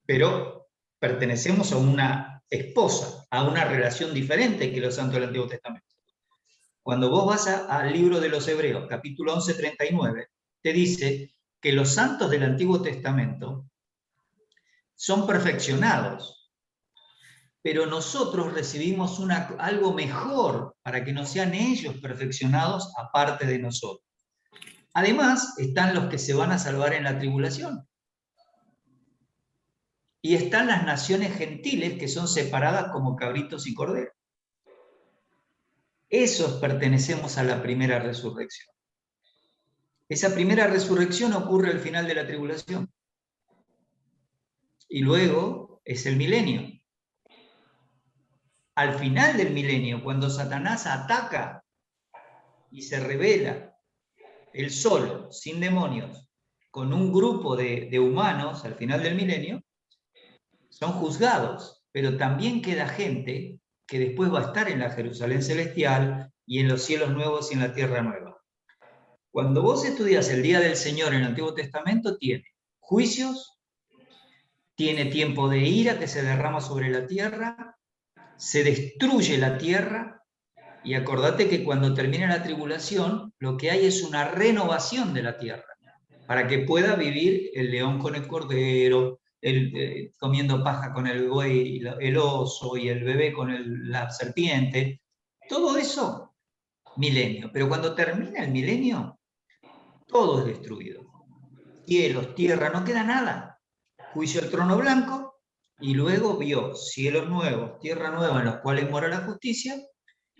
pero pertenecemos a una esposa, a una relación diferente que los santos del Antiguo Testamento. Cuando vos vas al libro de los Hebreos, capítulo 11, 39, te dice que los santos del Antiguo Testamento son perfeccionados, pero nosotros recibimos algo mejor para que no sean ellos perfeccionados aparte de nosotros. Además, están los que se van a salvar en la tribulación. Y están las naciones gentiles que son separadas como cabritos y corderos. Esos pertenecemos a la primera resurrección. Esa primera resurrección ocurre al final de la tribulación. Y luego es el milenio. Al final del milenio, cuando Satanás ataca y se revela, él solo, sin demonios, con un grupo de humanos al final del milenio, son juzgados, pero también queda gente que después va a estar en la Jerusalén celestial y en los cielos nuevos y en la tierra nueva. Cuando vos estudias el día del Señor en el Antiguo Testamento, tiene juicios, tiene tiempo de ira que se derrama sobre la tierra, se destruye la tierra, y acordate que cuando termine la tribulación, lo que hay es una renovación de la tierra, para que pueda vivir el león con el cordero, comiendo paja con el buey, el oso, y el bebé con la serpiente. Todo eso, milenio. Pero cuando termina el milenio, todo es destruido. Cielos, tierra, no queda nada. Juicio al trono blanco, y luego vio cielos nuevos, tierra nueva, en los cuales mora la justicia,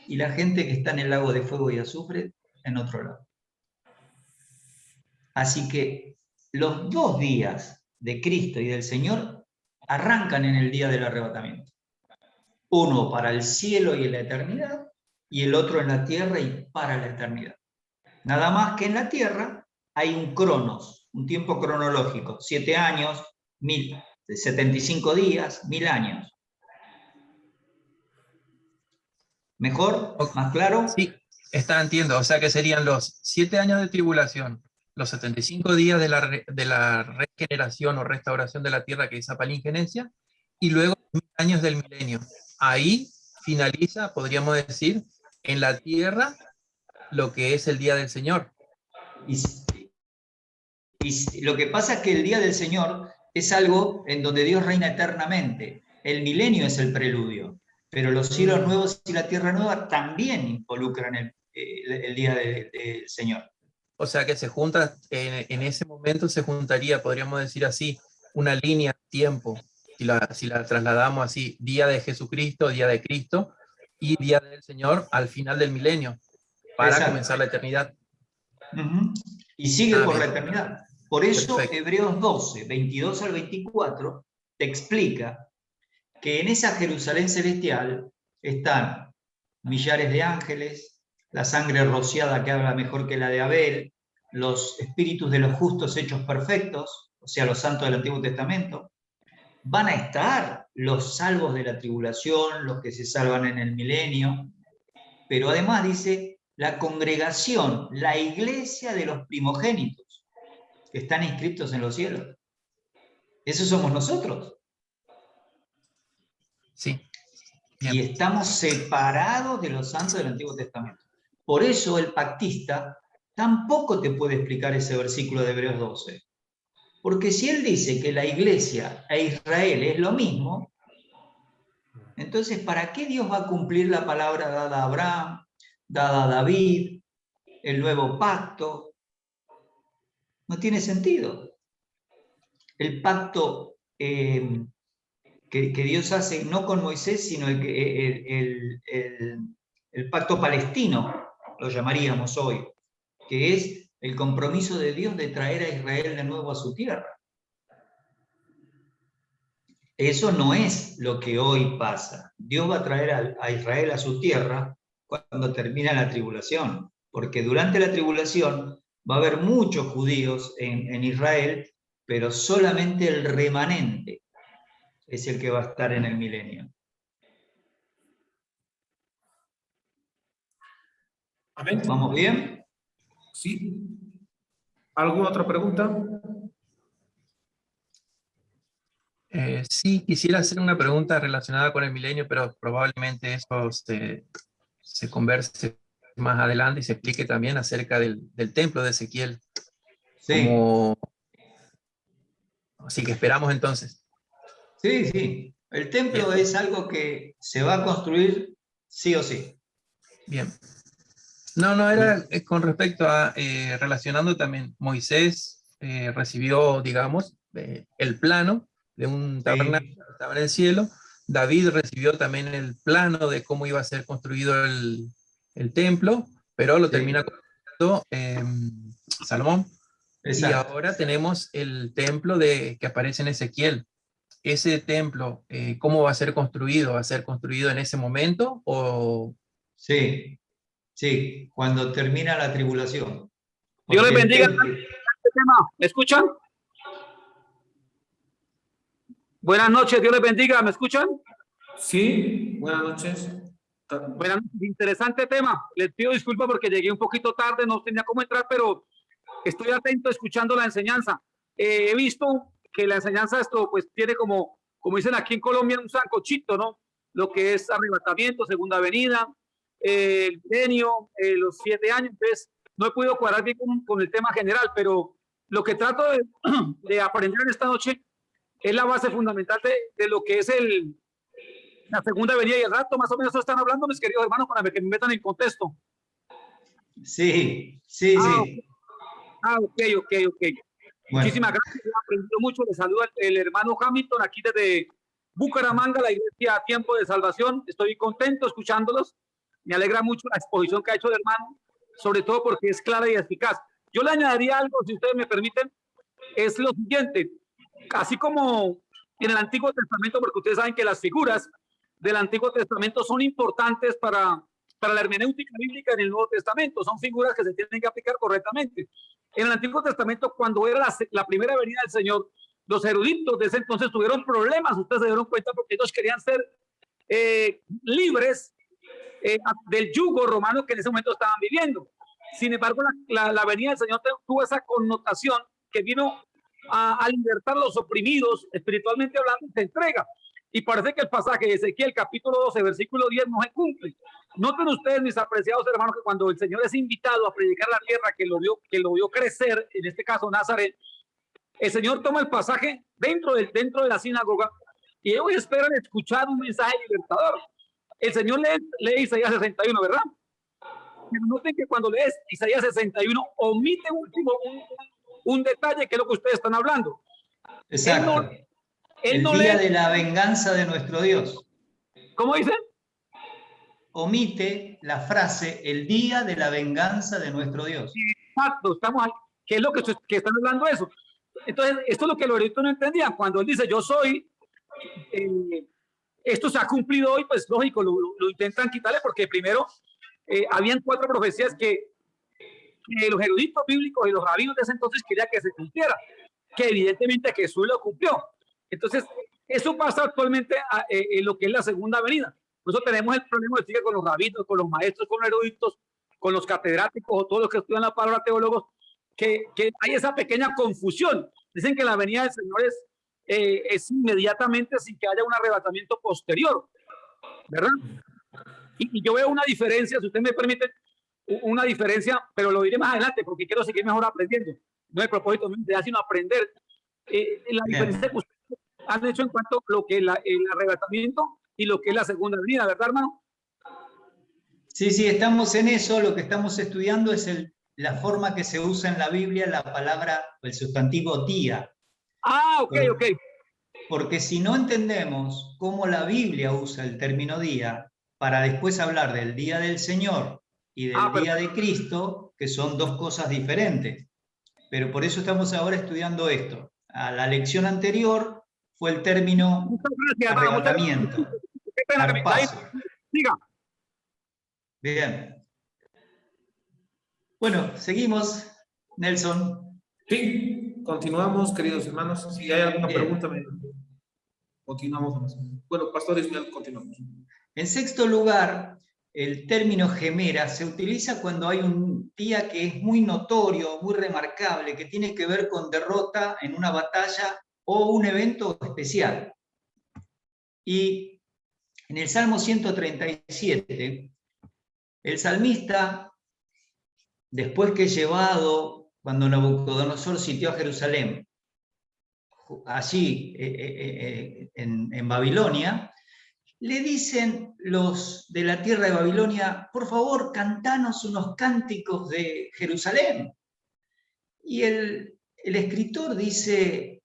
y la gente que está en el lago de fuego y azufre en otro lado. Así que los 2 días de Cristo y del Señor arrancan en el día del arrebatamiento. Uno para el cielo y en la eternidad, y el otro en la tierra y para la eternidad. Nada más que en la tierra hay un cronos, un tiempo cronológico, 7 años, 75 días, 1000 años. ¿Mejor? ¿Más claro? Sí, entiendo. O sea que serían los 7 años de tribulación, los 75 días de la regeneración o restauración de la tierra, que es esa palingenencia, y luego 1000 años del milenio. Ahí finaliza, podríamos decir, en la tierra lo que es el día del Señor. Y lo que pasa es que el día del Señor es algo en donde Dios reina eternamente. El milenio es el preludio, pero los cielos nuevos y la tierra nueva también involucran el día del Señor. O sea que se junta, en ese momento se juntaría, podríamos decir así, una línea de tiempo, si la trasladamos así, día de Jesucristo, día de Cristo, y día del Señor al final del milenio, para Exacto. comenzar la eternidad. Y sigue por bien. la eternidad. Por eso Perfecto. Hebreos 12, 22 al 24, te explica que en esa Jerusalén celestial están millares de ángeles, la sangre rociada que habla mejor que la de Abel, los espíritus de los justos hechos perfectos, o sea, los santos del Antiguo Testamento. Van a estar los salvos de la tribulación, los que se salvan en el milenio, pero además dice la congregación, la iglesia de los primogénitos, que están inscritos en los cielos. Esos somos nosotros. Sí. Bien. Y estamos separados de los santos del Antiguo Testamento. Por eso el pactista tampoco te puede explicar ese versículo de Hebreos 12. Porque si él dice que la iglesia e Israel es lo mismo, entonces ¿para qué Dios va a cumplir la palabra dada a Abraham, dada a David, el nuevo pacto? No tiene sentido. El pacto que Dios hace no con Moisés, sino el pacto palestino, lo llamaríamos hoy, que es el compromiso de Dios de traer a Israel de nuevo a su tierra. Eso no es lo que hoy pasa. Dios va a traer a Israel a su tierra cuando termina la tribulación, porque durante la tribulación va a haber muchos judíos en Israel, pero solamente el remanente es el que va a estar en el milenio. Amén. ¿Vamos bien? Sí. ¿Alguna otra pregunta? Sí, quisiera hacer una pregunta relacionada con el milenio, pero probablemente eso se converse más adelante y se explique también acerca del templo de Ezequiel. Sí. Así que esperamos entonces. Sí, sí. El templo Bien. es algo que se va a construir sí o sí. Bien. No, era con respecto a, relacionando también, Moisés recibió, digamos, el plano de un tabernáculo que estaba en el cielo. David recibió también el plano de cómo iba a ser construido el templo, pero lo termina construyendo Salomón. Exacto. Y ahora tenemos el templo que aparece en Ezequiel. Ese templo, ¿cómo va a ser construido? ¿Va a ser construido en ese momento o...? Sí, sí, cuando termina la tribulación. Dios les bendiga. ¿Me escuchan? Buenas noches, Dios les bendiga. ¿Me escuchan? Sí, buenas noches. Buenas noches, interesante tema. Les pido disculpas porque llegué un poquito tarde, no tenía cómo entrar, pero estoy atento escuchando la enseñanza. he visto que la enseñanza de esto pues tiene como dicen aquí en Colombia, un sancochito, ¿no? Lo que es arrebatamiento, segunda venida, el milenio, los 7 años. Entonces, no he podido cuadrar bien con el tema general, pero lo que trato de aprender en esta noche es la base fundamental de lo que es la segunda venida y el rapto. Más o menos eso están hablando, mis queridos hermanos, para que me metan en contexto. Sí, sí, sí. Ok. Bueno. Muchísimas gracias, he aprendido mucho. Les saluda el hermano Hamilton, aquí desde Bucaramanga, la iglesia Tiempo de Salvación. Estoy contento escuchándolos. Me alegra mucho la exposición que ha hecho el hermano, sobre todo porque es clara y eficaz. Yo le añadiría algo, si ustedes me permiten, es lo siguiente. Así como en el Antiguo Testamento, porque ustedes saben que las figuras del Antiguo Testamento son importantes para la hermenéutica bíblica en el Nuevo Testamento. Son figuras que se tienen que aplicar correctamente. En el Antiguo Testamento, cuando era la primera venida del Señor, los eruditos de ese entonces tuvieron problemas. Ustedes se dieron cuenta porque ellos querían ser libres del yugo romano que en ese momento estaban viviendo. Sin embargo, la venida del Señor tuvo esa connotación que vino a libertar a los oprimidos, espiritualmente hablando, se entrega. Y parece que el pasaje de Ezequiel, capítulo 12, versículo 10, no se cumple. Noten ustedes, mis apreciados hermanos, que cuando el Señor es invitado a predicar la tierra que lo vio crecer, en este caso Nazaret, el Señor toma el pasaje dentro de la sinagoga y ellos esperan escuchar un mensaje libertador. El Señor lee Isaías 61, ¿verdad? Pero noten que cuando lees Isaías 61, omite un detalle que es lo que ustedes están hablando. Exacto. El día de la venganza de nuestro Dios. ¿Cómo dice? Omite la frase, el día de la venganza de nuestro Dios. Exacto, estamos ahí. ¿Qué es lo que están hablando eso? Entonces, esto es lo que los eruditos no entendían. Cuando él dice, yo soy, esto se ha cumplido hoy, pues lógico, lo intentan quitarle porque primero habían 4 profecías que los eruditos bíblicos y los rabinos de ese entonces querían que se cumpliera, que evidentemente Jesús lo cumplió. Entonces, eso pasa actualmente en lo que es la segunda venida. Por eso tenemos el problema que sigue con los rabinos, con los maestros, con los eruditos, con los catedráticos o todos los que estudian la palabra teólogos, que hay esa pequeña confusión. Dicen que la venida del Señor es inmediatamente sin que haya un arrebatamiento posterior, ¿verdad? Y yo veo una diferencia, si usted me permite, una diferencia, pero lo diré más adelante porque quiero seguir mejor aprendiendo. No es propósito de sino aprender la diferencia que ustedes han hecho en cuanto a lo que es el arrebatamiento y lo que es la segunda venida, ¿verdad, hermano? Sí, estamos en eso. Lo que estamos estudiando es la forma que se usa en la Biblia la palabra, el sustantivo día. Ok. Porque si no entendemos cómo la Biblia usa el término día para después hablar del día del Señor y del día de Cristo, que son 2 cosas diferentes. Pero por eso estamos ahora estudiando esto. A la lección anterior fue el término arrebatamiento. Siga. Bien. Bueno, seguimos, Nelson. Sí, continuamos, queridos hermanos. Si hay alguna pregunta, continuamos. Bueno, Pastor Ismael, continuamos. En sexto lugar, el término gemera se utiliza cuando hay un día que es muy notorio, muy remarcable, que tiene que ver con derrota en una batalla o un evento especial. Y en el Salmo 137, el salmista, después que llevado, cuando Nabucodonosor sitió a Jerusalén, allí en Babilonia, le dicen los de la tierra de Babilonia, por favor, cantanos unos cánticos de Jerusalén. Y el escritor dice,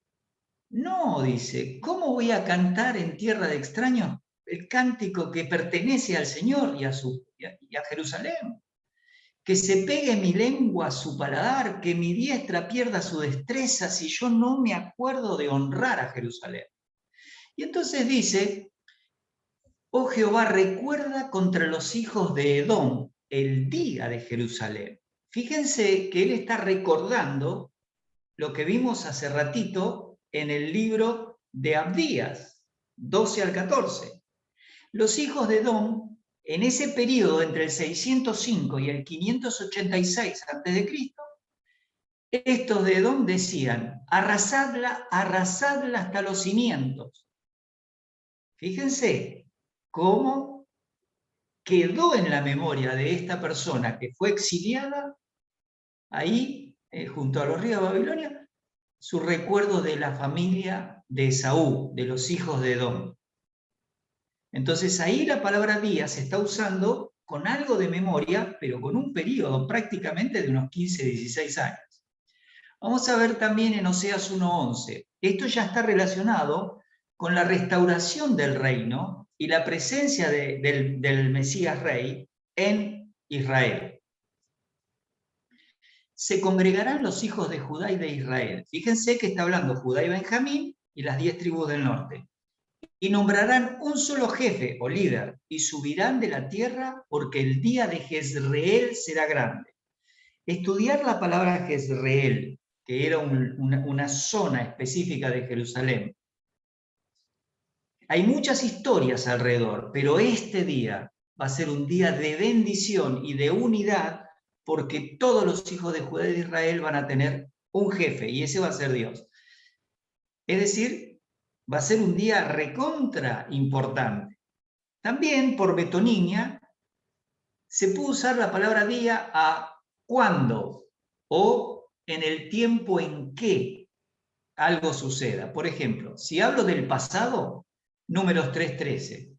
no, dice, ¿cómo voy a cantar en tierra de extraños el cántico que pertenece al Señor y a Jerusalén? Que se pegue mi lengua a su paladar, que mi diestra pierda su destreza si yo no me acuerdo de honrar a Jerusalén. Y entonces dice, oh Jehová, recuerda contra los hijos de Edom el día de Jerusalén. Fíjense que él está recordando lo que vimos hace ratito en el libro de Abdías, 12 al 14. Los hijos de Edom, en ese periodo entre el 605 y el 586 a.C., estos de Edom decían, arrasadla hasta los cimientos. Fíjense cómo quedó en la memoria de esta persona que fue exiliada ahí, junto a los ríos de Babilonia, su recuerdo de la familia de Esaú, de los hijos de Edom. Entonces ahí la palabra día se está usando con algo de memoria, pero con un periodo prácticamente de unos 15, 16 años. Vamos a ver también en Oseas 1:11. Esto ya está relacionado con la restauración del reino y la presencia del Mesías Rey en Israel. Se congregarán los hijos de Judá y de Israel. Fíjense que está hablando Judá y Benjamín y las 10 tribus del norte. Y nombrarán un solo jefe o líder y subirán de la tierra porque el día de Jezreel será grande. Estudiar la palabra Jezreel, que era una zona específica de Jerusalén. Hay muchas historias alrededor, pero este día va a ser un día de bendición y de unidad porque todos los hijos de Judá y de Israel van a tener un jefe y ese va a ser Dios. Es decir, va a ser un día recontra importante. También por metonímia se puede usar la palabra día a cuándo o en el tiempo en que algo suceda. Por ejemplo, si hablo del pasado, Números 3:13.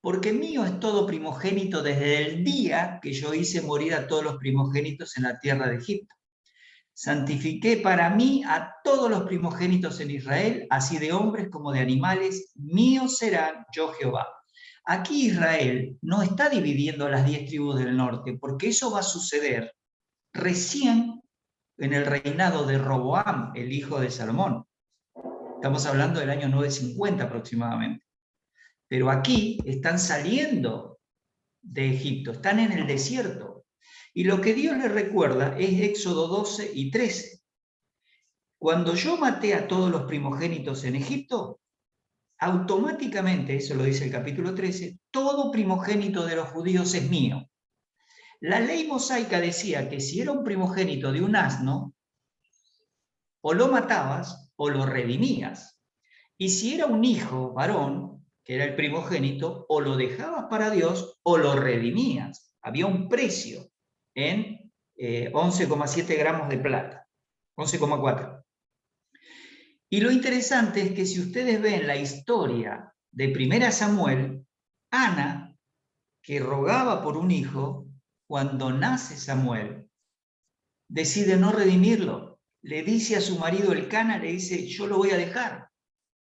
Porque mío es todo primogénito desde el día que yo hice morir a todos los primogénitos en la tierra de Egipto. Santifiqué para mí a todos los primogénitos en Israel, así de hombres como de animales, míos serán, yo Jehová. Aquí Israel no está dividiendo a las 10 tribus del norte, porque eso va a suceder recién en el reinado de Roboam, el hijo de Salomón. Estamos hablando del año 950 aproximadamente. Pero aquí están saliendo de Egipto, están en el desierto. Y lo que Dios les recuerda es Éxodo 12 y 13. Cuando yo maté a todos los primogénitos en Egipto, automáticamente, eso lo dice el capítulo 13, todo primogénito de los judíos es mío. La ley mosaica decía que si era un primogénito de un asno, o lo matabas o lo redimías. Y si era un hijo varón, que era el primogénito, o lo dejabas para Dios o lo redimías. Había un precio en 11,7 gramos de plata, 11,4. Y lo interesante es que si ustedes ven la historia de 1 Samuel, Ana, que rogaba por un hijo, cuando nace Samuel, decide no redimirlo. Le dice a su marido Elcana, le dice, yo lo voy a dejar.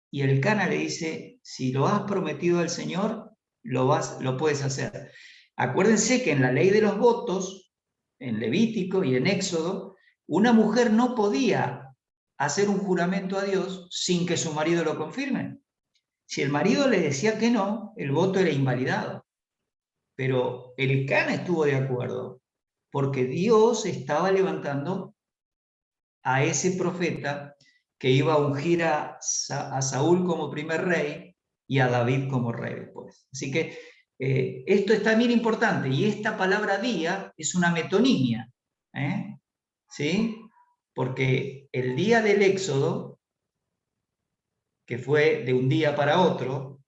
Y Elcana le dice, si lo has prometido al Señor, lo puedes hacer. Acuérdense que en la ley de los votos, en Levítico y en Éxodo, una mujer no podía hacer un juramento a Dios sin que su marido lo confirme. Si el marido le decía que no, el voto era invalidado. Pero Elcana estuvo de acuerdo, porque Dios estaba levantando a ese profeta que iba a ungir a Saúl como primer rey y a David como rey después. Así que esto es también importante, y esta palabra día es una metonimia, ¿sí? Porque el día del Éxodo, que fue de un día para otro,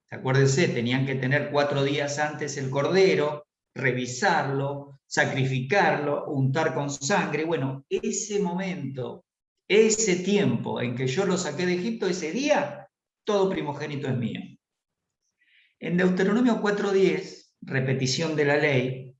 acuérdense, tenían que tener 4 días antes el cordero, revisarlo, sacrificarlo, untar con sangre. Bueno, ese momento, ese tiempo en que yo lo saqué de Egipto, ese día, todo primogénito es mío. En Deuteronomio 4:10, repetición de la ley,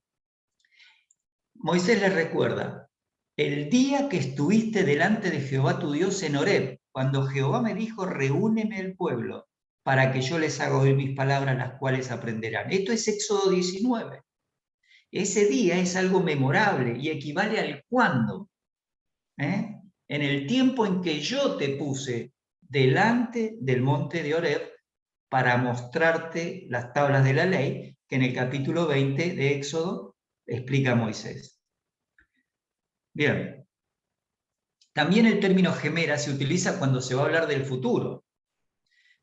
Moisés les recuerda, el día que estuviste delante de Jehová tu Dios en Horeb, cuando Jehová me dijo, reúneme el pueblo, para que yo les haga oír mis palabras, las cuales aprenderán. Esto es Éxodo 19. Ese día es algo memorable y equivale al cuándo. En el tiempo en que yo te puse delante del monte de Horeb para mostrarte las tablas de la ley, que en el capítulo 20 de Éxodo explica Moisés. Bien. También el término gemera se utiliza cuando se va a hablar del futuro.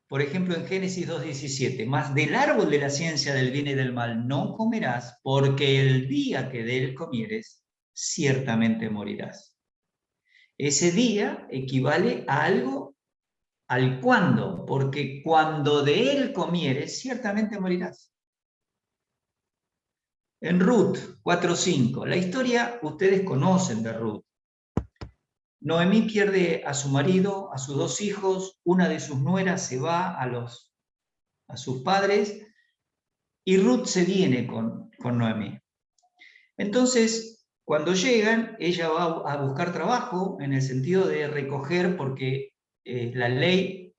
Por ejemplo, en Génesis 2:17, mas del árbol de la ciencia del bien y del mal no comerás, porque el día que de él comieres, ciertamente morirás. Ese día equivale a algo, al cuándo, porque cuando de él comieres, ciertamente morirás. En Ruth 4:5, la historia ustedes conocen de Ruth. Noemí pierde a su marido, a sus 2 hijos, una de sus nueras se va a sus padres, y Ruth se viene con Noemí. Entonces, cuando llegan, ella va a buscar trabajo, en el sentido de recoger, porque la ley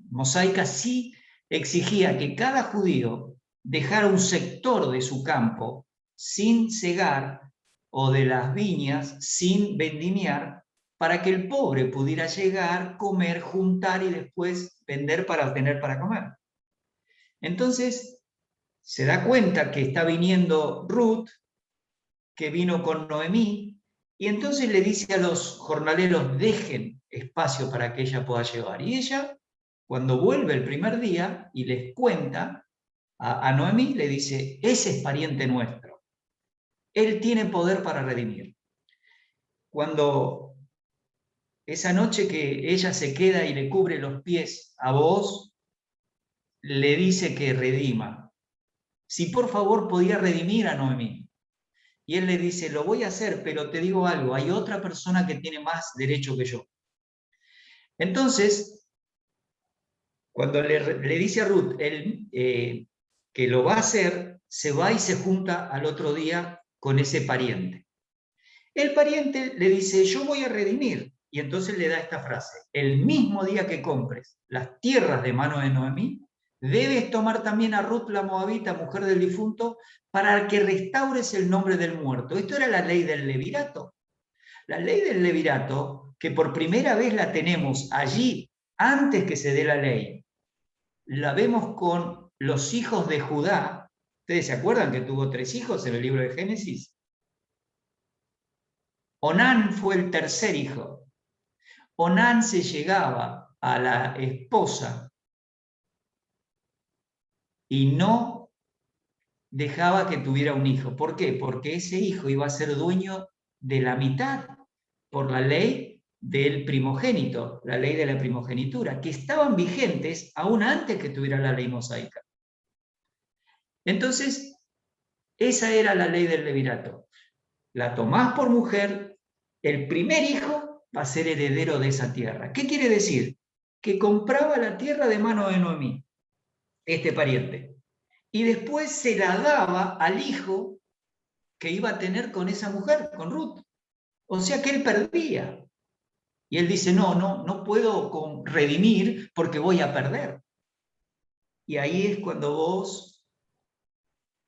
mosaica sí exigía que cada judío dejara un sector de su campo sin cegar, o de las viñas sin vendimiar, para que el pobre pudiera llegar, comer, juntar y después vender para obtener para comer. Entonces, se da cuenta que está viniendo Ruth, que vino con Noemí, y entonces le dice a los jornaleros, dejen espacio para que ella pueda llevar. Y ella, cuando vuelve el primer día y les cuenta a Noemí, le dice, ese es pariente nuestro. Él tiene poder para redimir. Cuando esa noche que ella se queda y le cubre los pies a Booz, le dice que redima. Si por favor podía redimir a Noemí. Y él le dice, lo voy a hacer, pero te digo algo, hay otra persona que tiene más derecho que yo. Entonces, cuando le dice a Ruth que lo va a hacer, se va y se junta al otro día con ese pariente. El pariente le dice, yo voy a redimir. Y entonces le da esta frase, el mismo día que compres las tierras de mano de Noemí, debes tomar también a Ruth la Moabita, mujer del difunto, para que restaures el nombre del muerto. Esto era la ley del levirato. La ley del levirato, que por primera vez la tenemos allí, antes que se dé la ley, la vemos con los hijos de Judá. ¿Ustedes se acuerdan que tuvo 3 hijos en el libro de Génesis? Onán fue el tercer hijo. Onán se llegaba a la esposa y no dejaba que tuviera un hijo. ¿Por qué? Porque ese hijo iba a ser dueño de la mitad por la ley del primogénito, la ley de la primogenitura, que estaban vigentes aún antes que tuviera la ley mosaica. Entonces, esa era la ley del levirato. La tomás por mujer, el primer hijo va a ser heredero de esa tierra. ¿Qué quiere decir? Que compraba la tierra de mano de Noemí, este pariente, y después se la daba al hijo que iba a tener con esa mujer, con Ruth. O sea que él perdía. Y él dice, no puedo redimir porque voy a perder. Y ahí es cuando vos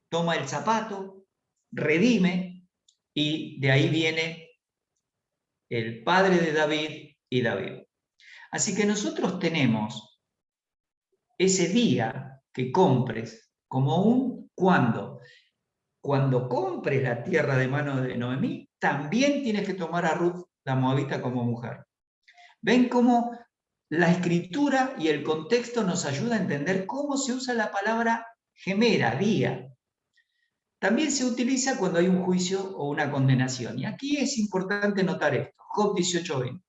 toma el zapato, redime, y de ahí viene el padre de David y David. Así que nosotros tenemos ese día que compres como un cuándo. Cuando compres la tierra de mano de Noemí, también tienes que tomar a Ruth la Moabita como mujer. ¿Ven cómo la escritura y el contexto nos ayuda a entender cómo se usa la palabra gemera, día? También se utiliza cuando hay un juicio o una condenación. Y aquí es importante notar esto. Job 18:20.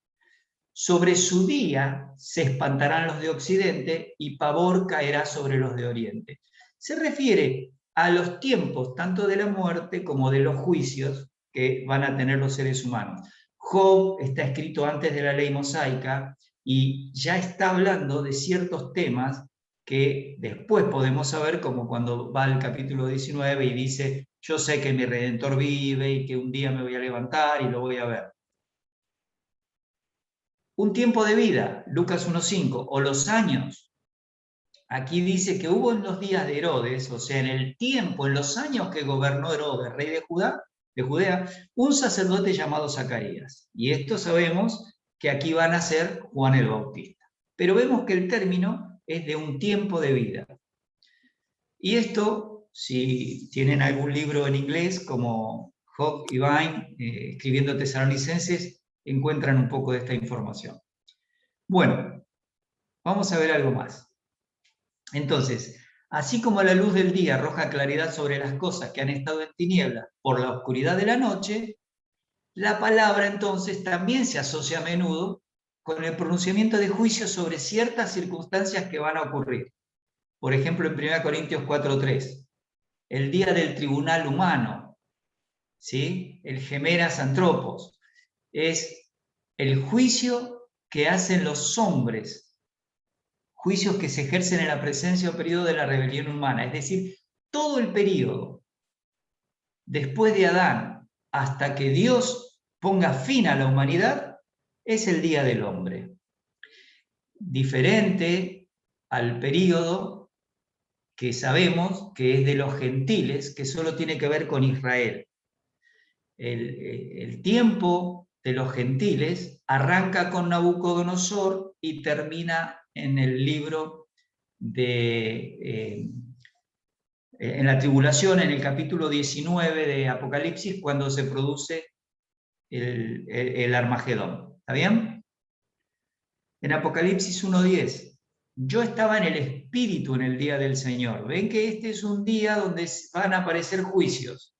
Sobre su día se espantarán los de Occidente y pavor caerá sobre los de Oriente. Se refiere a los tiempos tanto de la muerte como de los juicios que van a tener los seres humanos. Job está escrito antes de la ley mosaica y ya está hablando de ciertos temas que después podemos saber, como cuando va al capítulo 19 y dice, yo sé que mi Redentor vive y que un día me voy a levantar y lo voy a ver. Un tiempo de vida, Lucas 1:5, o los años. Aquí dice que hubo en los días de Herodes, o sea, en el tiempo, en los años que gobernó Herodes, rey de Judea, un sacerdote llamado Zacarías. Y esto sabemos que aquí van a ser Juan el Bautista. Pero vemos que el término es de un tiempo de vida. Y esto, si tienen algún libro en inglés, como Job y Vine, escribiendo Tesalonicenses, encuentran un poco de esta información. Bueno, vamos a ver algo más. Entonces, así como la luz del día arroja claridad sobre las cosas que han estado en tinieblas por la oscuridad de la noche, La palabra entonces también se asocia a menudo con el pronunciamiento de juicios sobre ciertas circunstancias que van a ocurrir. Por ejemplo, en 1 Corintios 4:3, el día del tribunal humano, ¿sí? El gemeras antropos, es el juicio que hacen los hombres, juicios que se ejercen en la presencia o periodo de la rebelión humana, es decir, todo el periodo después de Adán hasta que Dios ponga fin a la humanidad, es el día del hombre. Diferente al periodo que sabemos que es de los gentiles, que solo tiene que ver con Israel. El tiempo de los gentiles arranca con Nabucodonosor y termina en el libro de... en la tribulación, en el capítulo 19 de Apocalipsis, cuando se produce el Armagedón. ¿Está bien? En Apocalipsis 1:10, yo estaba en el Espíritu en el día del Señor. Ven que este es un día donde van a aparecer juicios.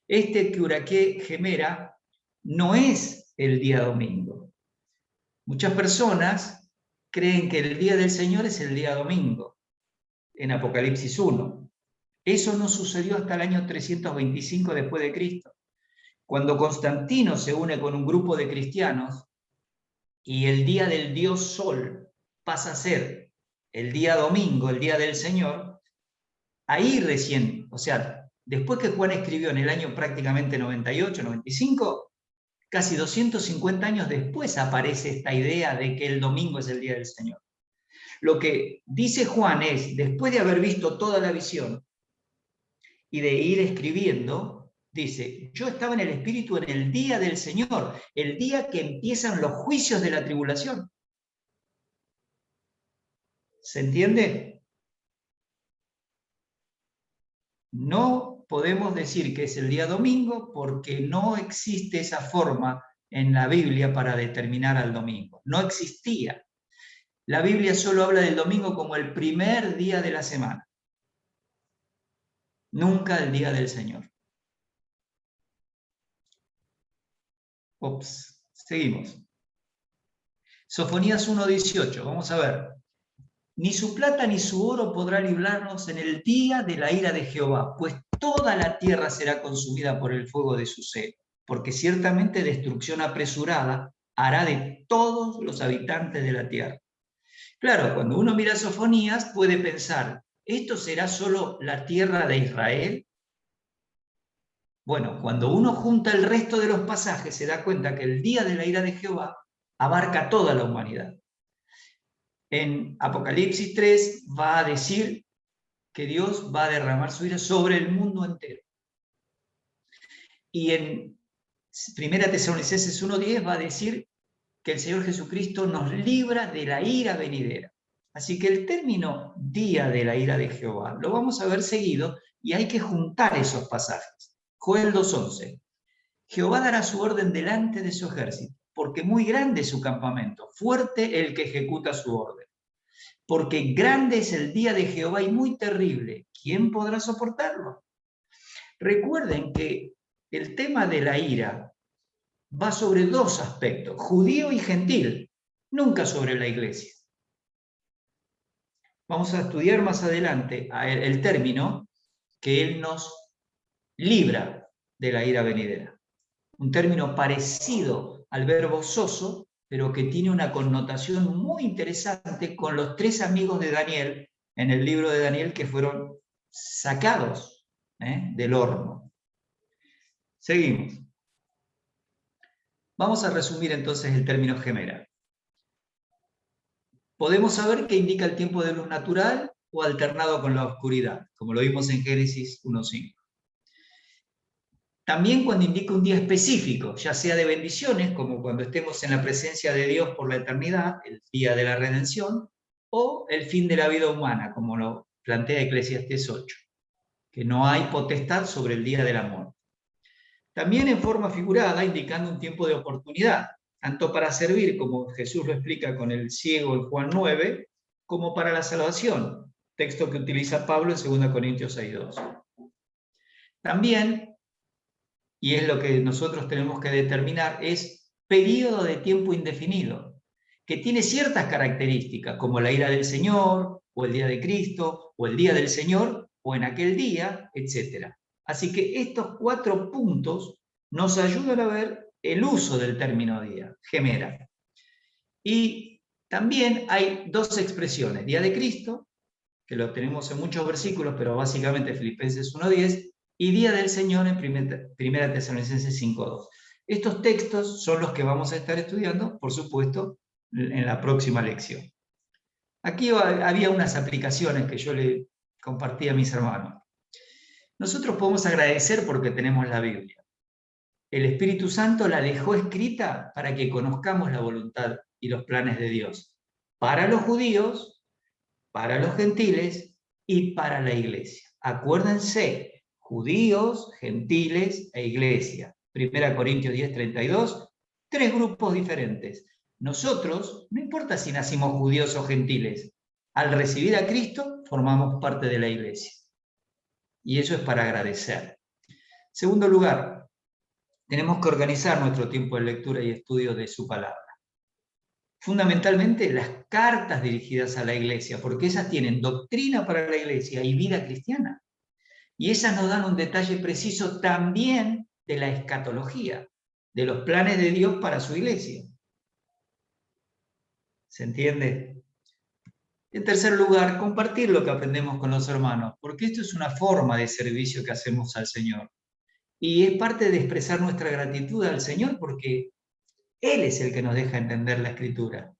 Este Curaqué Gemera no es el día domingo. Muchas personas creen que el día del Señor es el día domingo, en Apocalipsis 1. Eso no sucedió hasta el año 325 después de Cristo, cuando Constantino se une con un grupo de cristianos y el día del Dios Sol pasa a ser el día domingo, el día del Señor. Ahí recién, o sea, después que Juan escribió en el año prácticamente 98, 95, casi 250 años después aparece esta idea de que el domingo es el día del Señor. Lo que dice Juan es, después de haber visto toda la visión y de ir escribiendo, dice, yo estaba en el Espíritu en el día del Señor, el día que empiezan los juicios de la tribulación. ¿Se entiende? No podemos decir que es el día domingo porque no existe esa forma en la Biblia para determinar al domingo. No existía. La Biblia solo habla del domingo como el primer día de la semana. Nunca el día del Señor. Ups, seguimos. Sofonías 1:18, vamos a ver. Ni su plata ni su oro podrá librarnos en el día de la ira de Jehová, pues toda la tierra será consumida por el fuego de su celo, porque ciertamente destrucción apresurada hará de todos los habitantes de la tierra. Claro, cuando uno mira Sofonías puede pensar, ¿esto será solo la tierra de Israel? Bueno, cuando uno junta el resto de los pasajes se da cuenta que el día de la ira de Jehová abarca toda la humanidad. En Apocalipsis 3 va a decir que Dios va a derramar su ira sobre el mundo entero. Y en 1 Tesalonicenses 1:10 va a decir que el Señor Jesucristo nos libra de la ira venidera. Así que el término día de la ira de Jehová lo vamos a ver seguido y hay que juntar esos pasajes. Joel 2:11. Jehová dará su orden delante de su ejército, porque muy grande es su campamento, fuerte el que ejecuta su orden. Porque grande es el día de Jehová y muy terrible. ¿Quién podrá soportarlo? Recuerden que el tema de la ira va sobre dos aspectos, judío y gentil, nunca sobre la iglesia. Vamos a estudiar más adelante el término que él nos libra de la ira venidera. Un término parecido al verbo soso, pero que tiene una connotación muy interesante con los 3 amigos de Daniel en el libro de Daniel que fueron sacados del horno. Seguimos. Vamos a resumir entonces el término gemera. Podemos saber que indica el tiempo de luz natural o alternado con la oscuridad, como lo vimos en Génesis 1:5. También cuando indica un día específico, ya sea de bendiciones, como cuando estemos en la presencia de Dios por la eternidad, el día de la redención, o el fin de la vida humana, como lo plantea Eclesiastés 8, que no hay potestad sobre el día del amor. También en forma figurada, indicando un tiempo de oportunidad, tanto para servir, como Jesús lo explica con el ciego en Juan 9, como para la salvación, texto que utiliza Pablo en 2 Corintios 6:2. También y es lo que nosotros tenemos que determinar, es periodo de tiempo indefinido, que tiene ciertas características, como la ira del Señor, o el día de Cristo, o el día del Señor, o en aquel día, etc. Así que estos 4 puntos nos ayudan a ver el uso del término día, gemera. Y también hay 2 expresiones, día de Cristo, que lo tenemos en muchos versículos, pero básicamente Filipenses 1:10, y día del Señor en 1 Tesalonicenses 5:2. Estos textos son los que vamos a estar estudiando, por supuesto, en la próxima lección. Aquí había unas aplicaciones que yo le compartí a mis hermanos. Nosotros podemos agradecer porque tenemos la Biblia. El Espíritu Santo la dejó escrita para que conozcamos la voluntad y los planes de Dios, para los judíos, para los gentiles y para la iglesia. Acuérdense, judíos, gentiles e iglesia. 1 Corintios 10:32, 3 grupos diferentes. Nosotros, no importa si nacimos judíos o gentiles, al recibir a Cristo formamos parte de la iglesia. Y eso es para agradecer. Segundo lugar, tenemos que organizar nuestro tiempo de lectura y estudio de su palabra. Fundamentalmente las cartas dirigidas a la iglesia, porque esas tienen doctrina para la iglesia y vida cristiana. Y esas nos dan un detalle preciso también de la escatología, de los planes de Dios para su iglesia. ¿Se entiende? En tercer lugar, compartir lo que aprendemos con los hermanos, porque esto es una forma de servicio que hacemos al Señor. Y es parte de expresar nuestra gratitud al Señor, porque Él es el que nos deja entender la Escritura.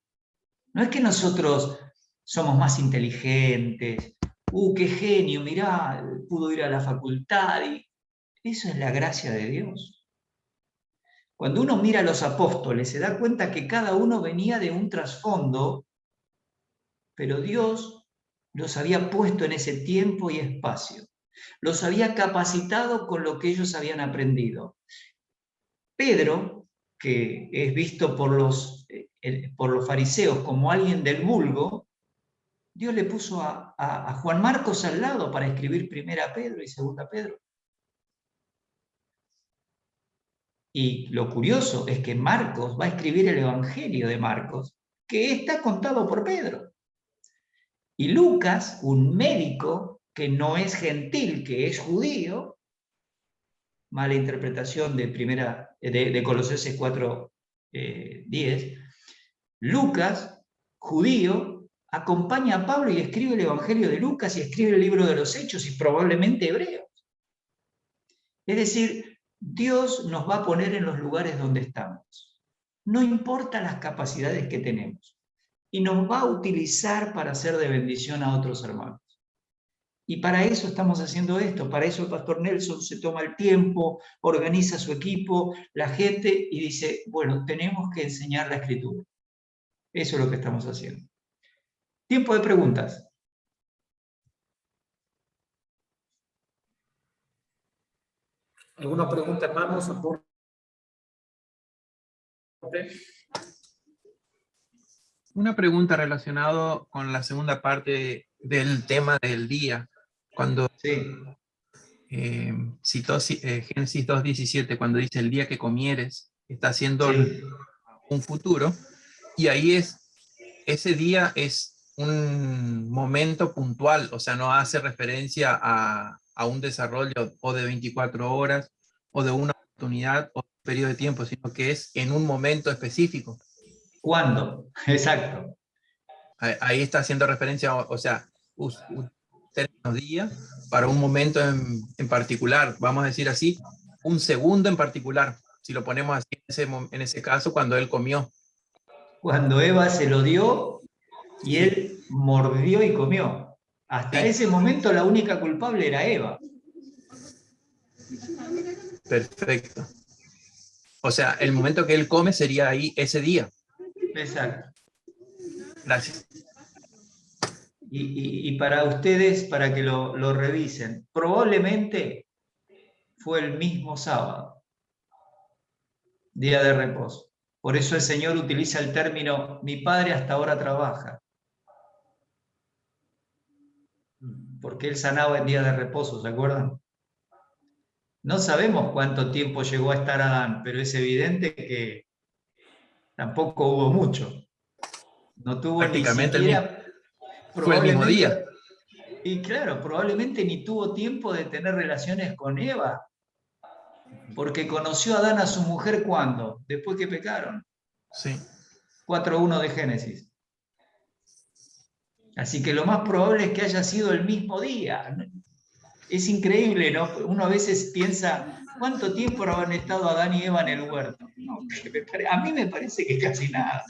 No es que nosotros somos más inteligentes, qué genio, mirá, pudo ir a la facultad. Y eso es la gracia de Dios. Cuando uno mira a los apóstoles, se da cuenta que cada uno venía de un trasfondo, pero Dios los había puesto en ese tiempo y espacio. Los había capacitado con lo que ellos habían aprendido. Pedro, que es visto por los fariseos como alguien del vulgo, Dios le puso a Juan Marcos al lado para escribir 1 Pedro y 2 Pedro. Y lo curioso es que Marcos va a escribir el Evangelio de Marcos, que está contado por Pedro. Y Lucas, un médico que no es gentil, que es judío, mala interpretación de Colosenses 4:10, Lucas, judío, acompaña a Pablo y escribe el Evangelio de Lucas y escribe el libro de los Hechos y probablemente Hebreos. Es decir, Dios nos va a poner en los lugares donde estamos. No importa las capacidades que tenemos. Y nos va a utilizar para ser de bendición a otros hermanos. Y para eso estamos haciendo esto. Para eso el pastor Nelson se toma el tiempo, organiza su equipo, la gente, y dice, bueno, tenemos que enseñar la Escritura. Eso es lo que estamos haciendo. Tiempo de preguntas. ¿Alguna pregunta, hermanos? Una pregunta relacionada con la segunda parte del tema del día. Cuando citó Génesis 2:17, cuando dice el día que comieres, está haciendo un futuro, y ahí ese día es un momento puntual, o sea, no hace referencia a un desarrollo o de 24 horas o de una oportunidad o un periodo de tiempo, sino que es en un momento específico. ¿Cuándo? Exacto. Ahí está haciendo referencia, o sea, términos día para un momento en particular, vamos a decir así, un segundo en particular, si lo ponemos así en ese caso, cuando él comió. Cuando Eva se lo dio y él mordió y comió. Hasta ese momento la única culpable era Eva. Perfecto. O sea, el momento que él come sería ahí ese día. Exacto. Gracias. Y para ustedes, para que lo revisen, probablemente fue el mismo sábado, día de reposo. Por eso el Señor utiliza el término, mi padre hasta ahora trabaja. Porque él sanaba en día de reposo, ¿se acuerdan? No sabemos cuánto tiempo llegó a estar Adán, pero es evidente que tampoco hubo mucho. No tuvo ni Prácticamente siquiera, fue el mismo día. y claro, probablemente ni tuvo tiempo de tener relaciones con Eva, porque conoció a Adán a su mujer ¿cuándo? Después que pecaron. Sí. 4:1 de Génesis. Así que lo más probable es que haya sido el mismo día. Es increíble, ¿no? Uno a veces piensa, ¿cuánto tiempo habrán estado Adán y Eva en el huerto? No, a mí me parece que casi nada.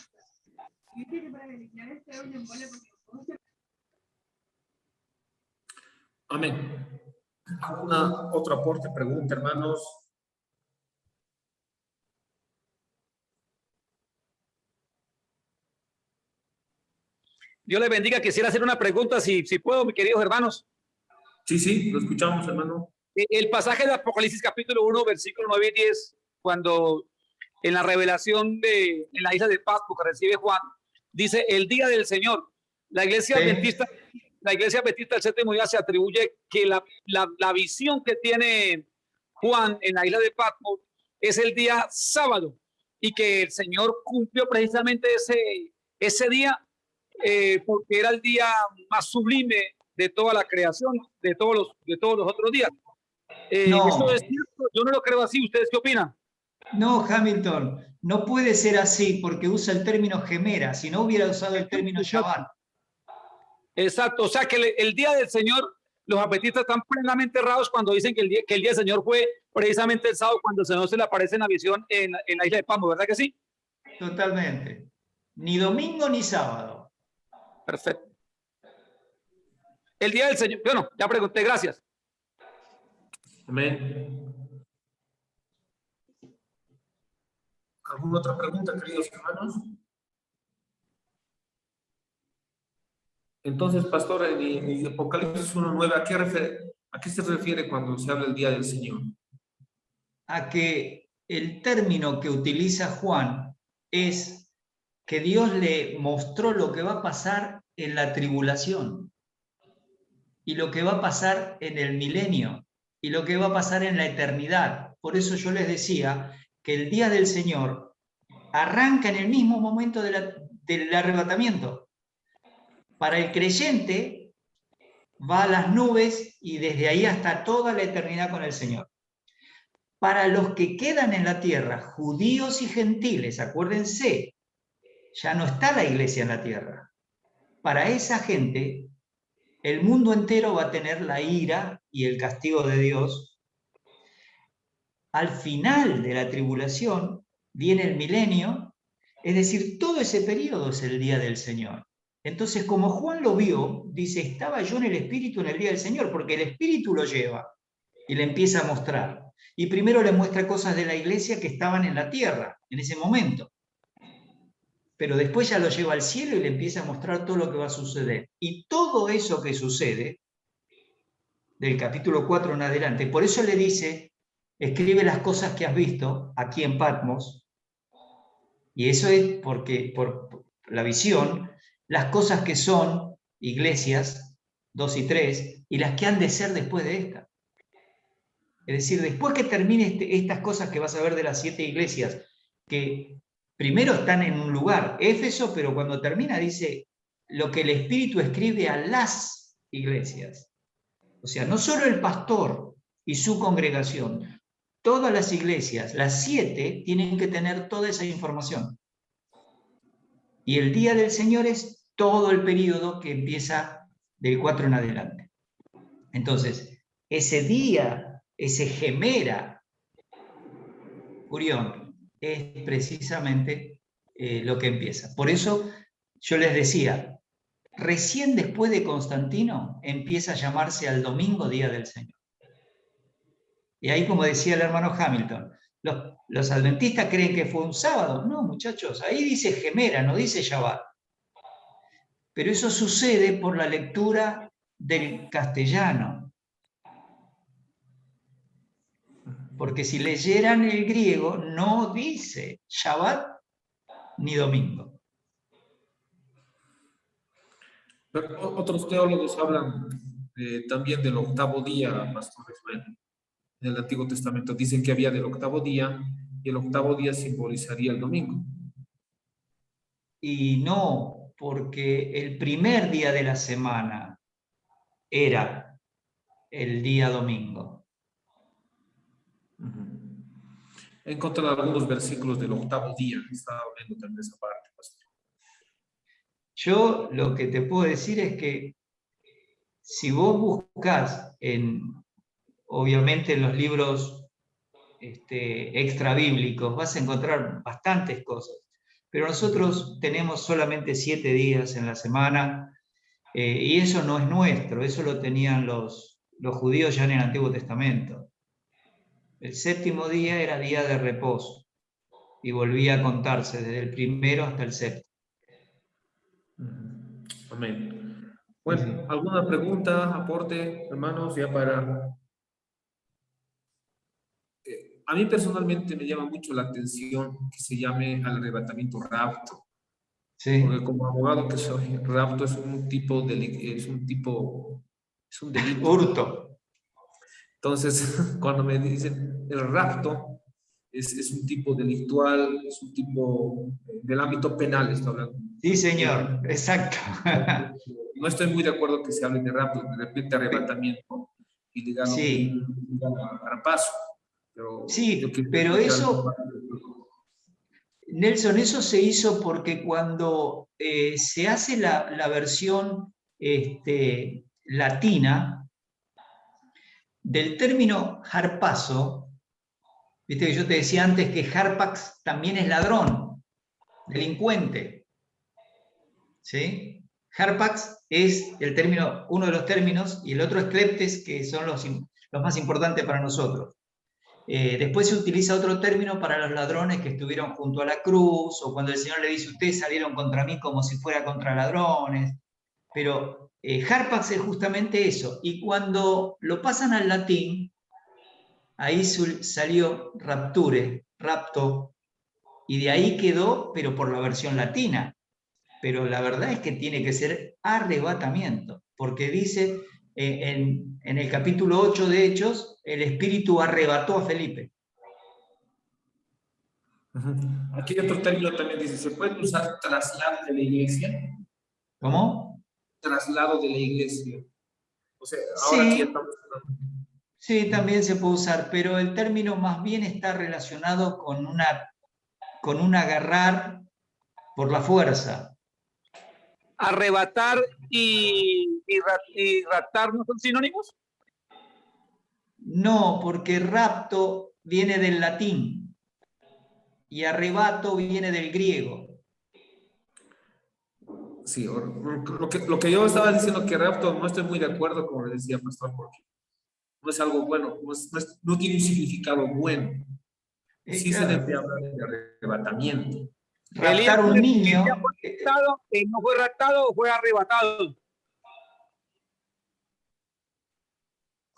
Amén. ¿Alguna otro aporte, pregunta, hermanos? Dios les bendiga. Quisiera hacer una pregunta, si puedo, mis queridos hermanos. Sí, lo escuchamos, hermano. El pasaje de Apocalipsis capítulo 1, versículo 9 y 10, cuando en la revelación en la isla de Pascua que recibe Juan, dice el día del Señor. La iglesia adventista del séptimo día se atribuye que la visión que tiene Juan en la isla de Patmos es el día sábado, y que el Señor cumplió precisamente ese día porque era el día más sublime de toda la creación, de todos los otros días. No. Esto es cierto, yo no lo creo así. ¿Ustedes qué opinan? No, Hamilton, no puede ser así porque usa el término gemera, si no hubiera usado el término Shabbat. Exacto, o sea que el día del Señor, los adventistas están plenamente errados cuando dicen que el día del Señor fue precisamente el sábado, cuando el Señor se le aparece en la visión en la isla de Patmos, ¿verdad que sí? Totalmente. Ni domingo ni sábado. Perfecto. El día del Señor, bueno, ya pregunté, gracias. Amén. ¿Alguna otra pregunta, queridos hermanos? Entonces, pastor, en Apocalipsis 1:9, ¿a qué se refiere cuando se habla del día del Señor? A que el término que utiliza Juan es que Dios le mostró lo que va a pasar en la tribulación, y lo que va a pasar en el milenio, y lo que va a pasar en la eternidad. Por eso yo les decía que el día del Señor arranca en el mismo momento del arrebatamiento. Para el creyente va a las nubes y desde ahí hasta toda la eternidad con el Señor. Para los que quedan en la tierra, judíos y gentiles, acuérdense, ya no está la iglesia en la tierra. Para esa gente, el mundo entero va a tener la ira y el castigo de Dios. Al final de la tribulación viene el milenio, es decir, todo ese periodo es el día del Señor. Entonces, como Juan lo vio, dice, estaba yo en el Espíritu en el día del Señor, porque el Espíritu lo lleva y le empieza a mostrar. Y primero le muestra cosas de la iglesia que estaban en la tierra, en ese momento. Pero después ya lo lleva al cielo y le empieza a mostrar todo lo que va a suceder. Y todo eso que sucede, del capítulo 4 en adelante, por eso le dice, escribe las cosas que has visto aquí en Patmos, y eso es porque por la visión, las cosas que son iglesias, 2 y 3, y las que han de ser después de esta. Es decir, después que termine estas cosas que vas a ver de las 7 iglesias, que primero están en un lugar, Éfeso, pero cuando termina dice lo que el Espíritu escribe a las iglesias. O sea, no solo el pastor y su congregación, todas las iglesias, las 7, tienen que tener toda esa información. Y el día del Señor es todo el periodo que empieza del 4 en adelante. Entonces, ese día, ese gemera, Urión, es precisamente lo que empieza. Por eso yo les decía, recién después de Constantino empieza a llamarse al domingo Día del Señor. Y ahí, como decía el hermano Hamilton, los adventistas creen que fue un sábado. No, muchachos, ahí dice gemera, no dice Shabbat. Pero eso sucede por la lectura del castellano. Porque si leyeran el griego, no dice Shabbat ni domingo. Pero otros teólogos hablan también del octavo día, Pastor Ismael. en el Antiguo Testamento. Dicen que había del octavo día y el octavo día simbolizaría el domingo. Y no, porque el primer día de la semana era el día domingo. He encontrado algunos versículos del octavo día. Estaba viendo también esa parte, pastor. Yo lo que te puedo decir es que si vos buscas obviamente en los libros extra bíblicos, vas a encontrar bastantes cosas. Pero nosotros tenemos solamente 7 días en la semana, y eso no es nuestro, eso lo tenían los judíos ya en el Antiguo Testamento. El séptimo día era día de reposo y volvía a contarse desde el primero hasta el séptimo. Amén. Bueno, Sí. ¿alguna pregunta, aporte, hermanos, ya para... A mí personalmente me llama mucho la atención que se llame al arrebatamiento rapto. Sí. Porque como abogado que soy, rapto es un delito. Hurto. Entonces, cuando me dicen el rapto, es un tipo delictual, es un tipo del ámbito penal, estoy hablando. Sí, señor, exacto. No estoy muy de acuerdo que se hable de rapto, de repente arrebatamiento y ligarlo Sí. a rapazo. Pero sí, pero eso, Nelson, eso se hizo porque cuando se hace la versión latina del término harpazo, viste que yo te decía antes que harpax también es ladrón, delincuente, ¿sí? Harpax es el término, uno de los términos, y el otro es cleptes, que son los más importantes para nosotros. Después se utiliza otro término para los ladrones que estuvieron junto a la cruz, o cuando el Señor le dice, ustedes salieron contra mí como si fuera contra ladrones. Pero harpax es justamente eso. Y cuando lo pasan al latín, ahí salió rapture, rapto, y de ahí quedó, pero por la versión latina. Pero la verdad es que tiene que ser arrebatamiento, porque dice en el capítulo 8 de Hechos, el Espíritu arrebató a Felipe. Aquí otro término también dice, ¿se puede usar traslado de la iglesia? ¿Cómo? Traslado de la iglesia. O sea, Sí, ahora aquí estamos... sí, también se puede usar, pero el término más bien está relacionado con un agarrar por la fuerza. Arrebatar y raptar no son sinónimos. No, porque rapto viene del latín y arrebato viene del griego. Sí, lo que yo estaba diciendo que rapto no estoy muy de acuerdo, como le decía Pastor, porque no es algo bueno, no tiene un significado bueno. Sí Claro. se debe hablar de arrebatamiento. Raptar un niño. ¿No fue raptado o fue arrebatado?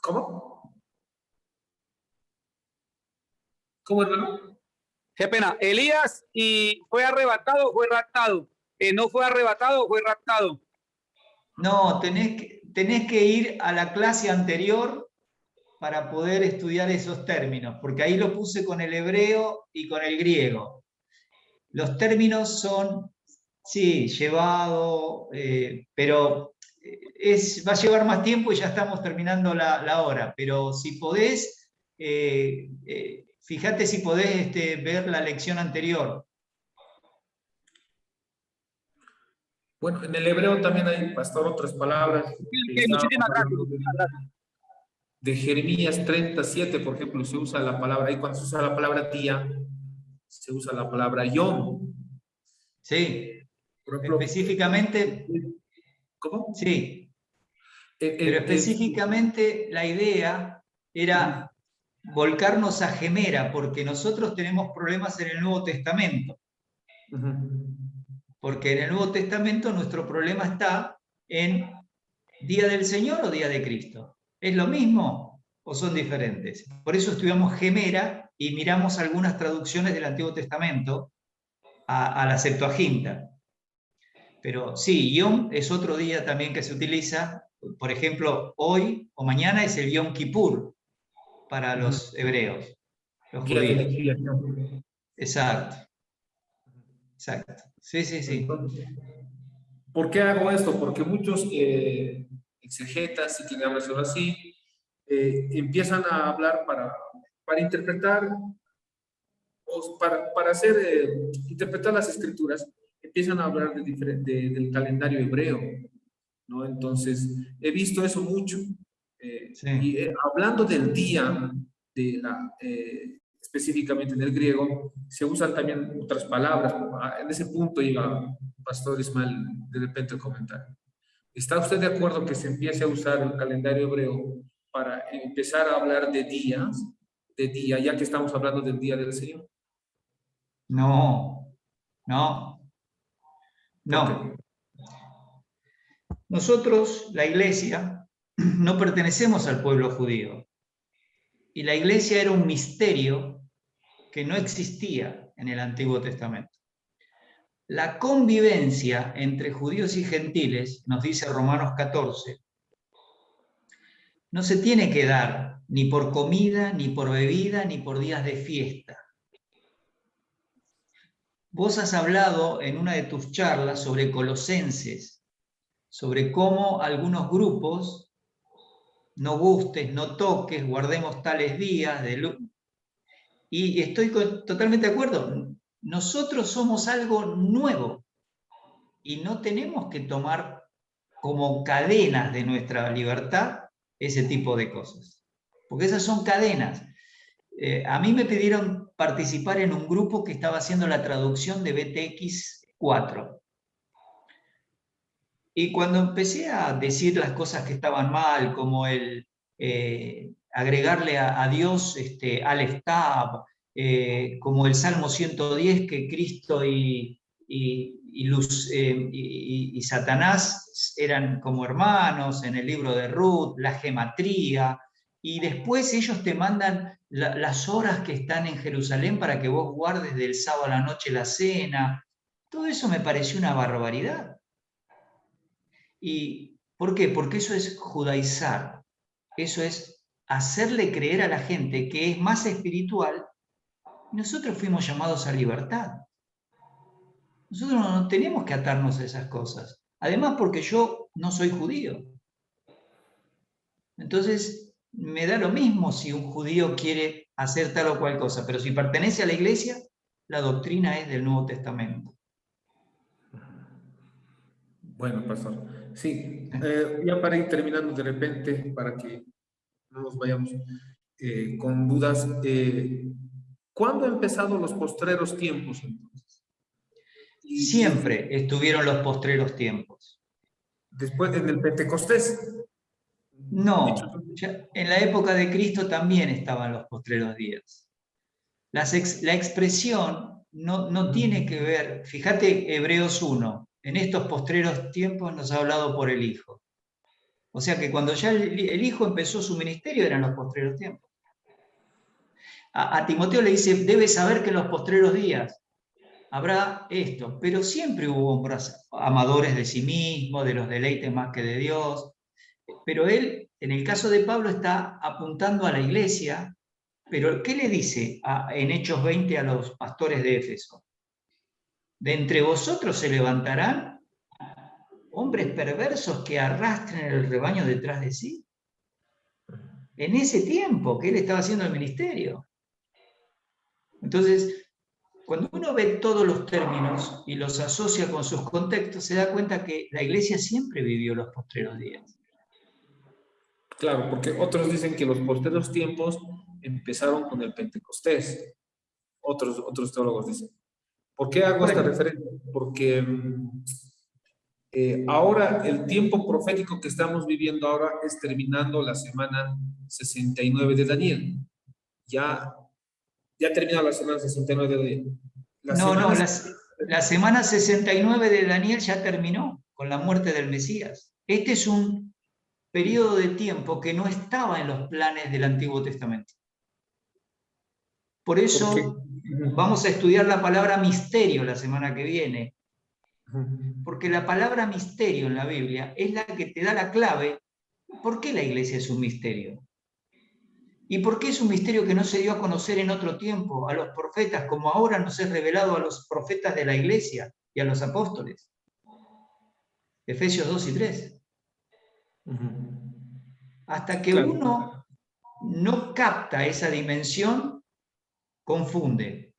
¿Cómo? ¿Cómo, hermano? Qué pena. Elías, ¿y fue arrebatado o fue raptado? ¿No fue arrebatado o fue raptado? No, tenés que ir a la clase anterior para poder estudiar esos términos, porque ahí lo puse con el hebreo y con el griego. Los términos son, sí, llevado, pero va a llevar más tiempo y ya estamos terminando la hora, pero si podés, fíjate si podés ver la lección anterior. Bueno, en el hebreo también hay, Pastor, otras palabras. Muchísimas gracias. De Jeremías 37, por ejemplo, se usa la palabra, ahí cuando se usa la palabra día, se usa la palabra yom. Sí, por ejemplo, específicamente. ¿Cómo? Sí, pero específicamente la idea era volcarnos a Gemera, porque nosotros tenemos problemas en el Nuevo Testamento. Porque en el Nuevo Testamento nuestro problema está en Día del Señor o Día de Cristo. ¿Es lo mismo o son diferentes? Por eso estudiamos Gemera y miramos algunas traducciones del Antiguo Testamento a la Septuaginta. Pero sí, Yom es otro día también que se utiliza. Por ejemplo, hoy o mañana es el Yom Kippur, para los hebreos, los Guía de judíos. liquidación. Exacto. Exacto. Sí, sí, sí. ¿Por qué hago esto? Porque muchos exegetas, si quieres hablarlo así, empiezan a hablar para interpretar, o para hacer, interpretar las escrituras, empiezan a hablar del calendario hebreo, ¿no? Entonces, he visto eso mucho. Sí. Y hablando del día, específicamente en el griego, se usan también otras palabras. En ese punto iba Pastor Ismael de repente a comentar. ¿Está usted de acuerdo que se empiece a usar el calendario hebreo para empezar a hablar de días, ya que estamos hablando del día del Señor? No, no, no. Nosotros, la iglesia, no pertenecemos al pueblo judío. Y la iglesia era un misterio que no existía en el Antiguo Testamento. La convivencia entre judíos y gentiles, nos dice Romanos 14, no se tiene que dar ni por comida, ni por bebida, ni por días de fiesta. Vos has hablado en una de tus charlas sobre Colosenses, sobre cómo algunos grupos, no gustes, no toques, guardemos tales días de luz. Y estoy totalmente de acuerdo. Nosotros somos algo nuevo y no tenemos que tomar como cadenas de nuestra libertad ese tipo de cosas. Porque esas son cadenas. A mí me pidieron participar en un grupo que estaba haciendo la traducción de BTX 4. Y cuando empecé a decir las cosas que estaban mal, como el agregarle a Dios Aleph Tab, como el Salmo 110, que Cristo y Satanás eran como hermanos, en el libro de Ruth, la gematría, y después ellos te mandan las horas que están en Jerusalén para que vos guardes del sábado a la noche la cena. Todo eso me pareció una barbaridad. ¿Y por qué? Porque eso es judaizar, eso es hacerle creer a la gente que es más espiritual. Nosotros fuimos llamados a libertad. Nosotros no tenemos que atarnos a esas cosas. Además, porque yo no soy judío. Entonces, me da lo mismo si un judío quiere hacer tal o cual cosa, pero si pertenece a la iglesia, la doctrina es del Nuevo Testamento. Bueno, pastor. Sí, ya para ir terminando de repente, para que no nos vayamos con dudas, ¿cuándo han empezado los postreros tiempos entonces? Siempre estuvieron los postreros tiempos. Después del Pentecostés. No, ya en la época de Cristo también estaban los postreros días. La expresión no tiene que ver, fíjate Hebreos 1, en estos postreros tiempos nos ha hablado por el Hijo. O sea que cuando ya el Hijo empezó su ministerio eran los postreros tiempos. A Timoteo le dice, debes saber que en los postreros días habrá esto, pero siempre hubo hombres amadores de sí mismos, de los deleites más que de Dios. Pero él, en el caso de Pablo, está apuntando a la iglesia, pero ¿qué le dice en Hechos 20 a los pastores de Éfeso? De entre vosotros se levantarán hombres perversos que arrastren el rebaño detrás de sí. En ese tiempo que él estaba haciendo el ministerio. Entonces, cuando uno ve todos los términos y los asocia con sus contextos, se da cuenta que la iglesia siempre vivió los postreros días. Claro, porque otros dicen que los postreros tiempos empezaron con el Pentecostés. Otros teólogos dicen. ¿Por qué hago esta referencia? Porque ahora el tiempo profético que estamos viviendo ahora es terminando la semana 69 de Daniel. Ya terminó la semana 69 de Daniel. La semana 69 de Daniel ya terminó con la muerte del Mesías. Este es un periodo de tiempo que no estaba en los planes del Antiguo Testamento. Por eso vamos a estudiar la palabra misterio la semana que viene. Porque la palabra misterio en la Biblia es la que te da la clave. ¿Por qué la iglesia es un misterio? ¿Y por qué es un misterio que no se dio a conocer en otro tiempo a los profetas, como ahora nos es revelado a los profetas de la iglesia y a los apóstoles? Efesios 2 y 3. Hasta que Claro. uno no capta esa dimensión, confunde.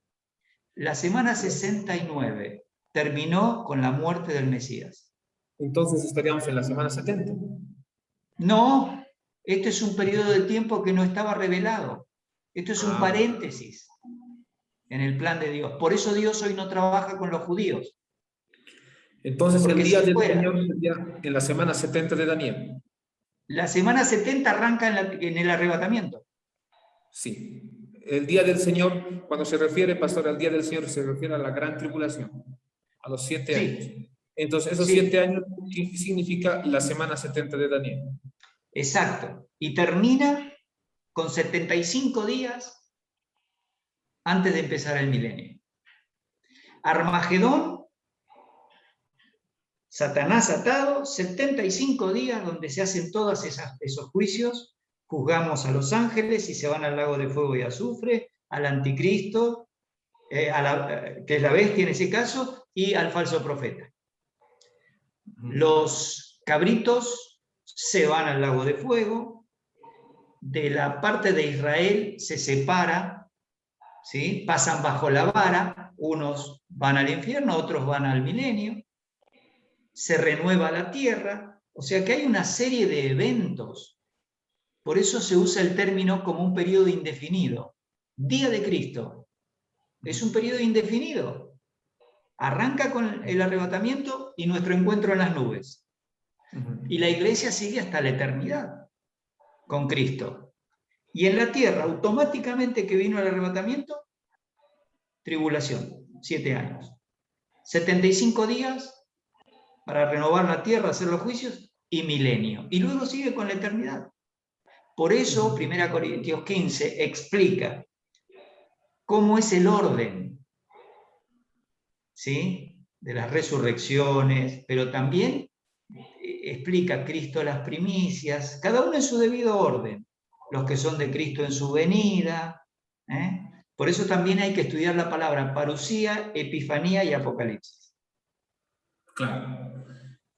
La semana 69 terminó con la muerte del Mesías. Entonces estaríamos en la semana 70. No, este es un periodo de tiempo que no estaba revelado. Esto es un paréntesis en el plan de Dios. Por eso Dios hoy no trabaja con los judíos. Entonces Porque el día si del fuera, Señor sería en la semana 70 de Daniel. la semana 70 arranca en el arrebatamiento. Sí. El día del Señor, cuando se refiere, pastor, al día del Señor, se refiere a la gran tribulación, a los 7 años. Sí, Entonces, esos sí. 7 años, ¿qué significa la semana 70 de Daniel? Exacto. Y termina con 75 días antes de empezar el milenio. Armagedón, Satanás atado, 75 días donde se hacen todos esos juicios. Juzgamos a los ángeles y se van al lago de fuego y azufre, al anticristo, que es la bestia en ese caso, y al falso profeta. Los cabritos se van al lago de fuego, de la parte de Israel se separa, ¿sí? Pasan bajo la vara, unos van al infierno, otros van al milenio, se renueva la tierra, o sea que hay una serie de eventos. Por eso se usa el término como un periodo indefinido. Día de Cristo es un periodo indefinido. Arranca con el arrebatamiento y nuestro encuentro en las nubes. Y la iglesia sigue hasta la eternidad con Cristo. Y en la tierra, automáticamente que vino el arrebatamiento, tribulación, 7 años. 75 días para renovar la tierra, hacer los juicios, y milenio. Y luego sigue con la eternidad. Por eso, 1 Corintios 15 explica cómo es el orden, ¿sí?, de las resurrecciones, pero también explica Cristo las primicias, cada uno en su debido orden, los que son de Cristo en su venida. Por eso también hay que estudiar la palabra parusía, epifanía y apocalipsis. Claro.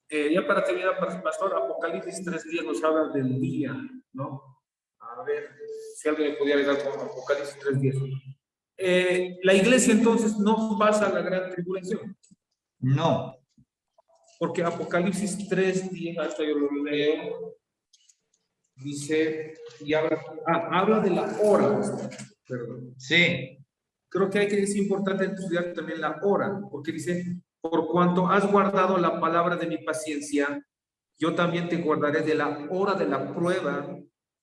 Ya para terminar, pastor, Apocalipsis 3:10 nos habla del día, ¿no? A ver, si alguien me podía ayudar con Apocalipsis 3:10. La iglesia entonces no pasa la gran tribulación. No. Porque Apocalipsis 3:10, hasta yo lo leo, dice, y habla de la hora. Perdón. Sí. Creo que es importante estudiar también la hora, porque dice, por cuanto has guardado la palabra de mi paciencia, yo también te guardaré de la hora de la prueba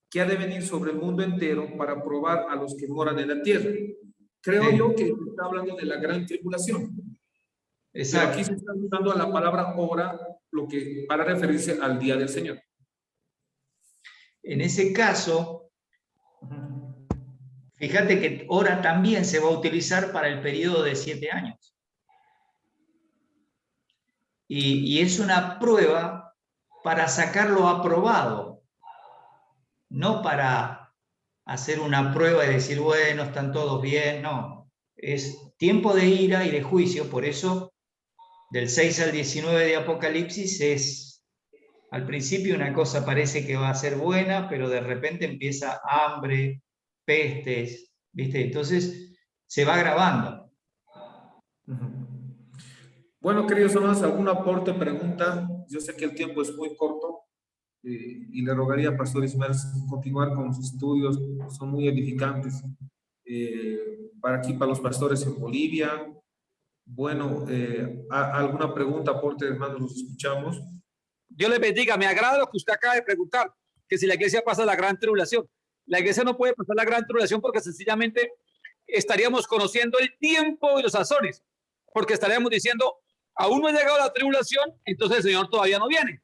que ha de venir sobre el mundo entero para probar a los que moran en la tierra. Creo yo que está hablando de la gran tribulación. Exacto. Pero aquí se está usando la palabra hora para referirse al día del Señor. En ese caso, fíjate que hora también se va a utilizar para el periodo de 7 años. Y es una prueba para sacarlo aprobado, no para hacer una prueba y decir, bueno, están todos bien, no. Es tiempo de ira y de juicio, por eso del 6 al 19 de Apocalipsis es, al principio una cosa parece que va a ser buena, pero de repente empieza hambre, pestes, ¿viste? Entonces se va agravando. Bueno, queridos hermanos, ¿algún aporte, pregunta? Yo sé que el tiempo es muy corto y le rogaría a Pastor Ismael continuar con sus estudios, son muy edificantes. Para los pastores en Bolivia. Bueno, ¿alguna pregunta, aporte, hermanos? Los escuchamos. Dios les bendiga. Me agrada lo que usted acaba de preguntar, que si la iglesia pasa la gran tribulación. La iglesia no puede pasar la gran tribulación porque sencillamente estaríamos conociendo el tiempo y los sazones, porque estaríamos diciendo, aún no ha llegado la tribulación, entonces el Señor todavía no viene.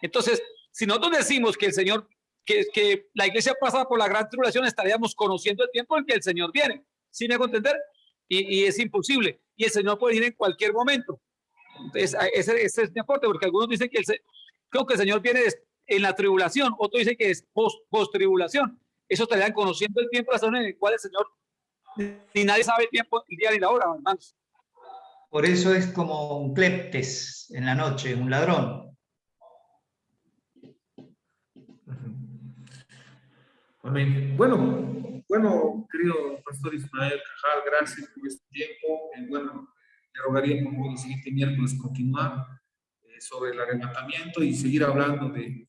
Entonces, si nosotros decimos que el Señor, que la iglesia pasa por la gran tribulación, estaríamos conociendo el tiempo en que el Señor viene. ¿Sí me hago entender? Y es imposible. Y el Señor puede ir en cualquier momento. Entonces, ese es mi aporte, porque algunos dicen que creo que el Señor viene en la tribulación, otros dicen que es post-tribulación. Eso estarían conociendo el tiempo, la zona en el cual el Señor, ni nadie sabe el tiempo, el día ni la hora, hermanos. Por eso es como un cleptes en la noche, un ladrón. Amén. Bueno, querido pastor Ismael Cajal, gracias por este tiempo. Bueno, le rogaría por favor el siguiente miércoles continuar sobre el arrebatamiento y seguir hablando de...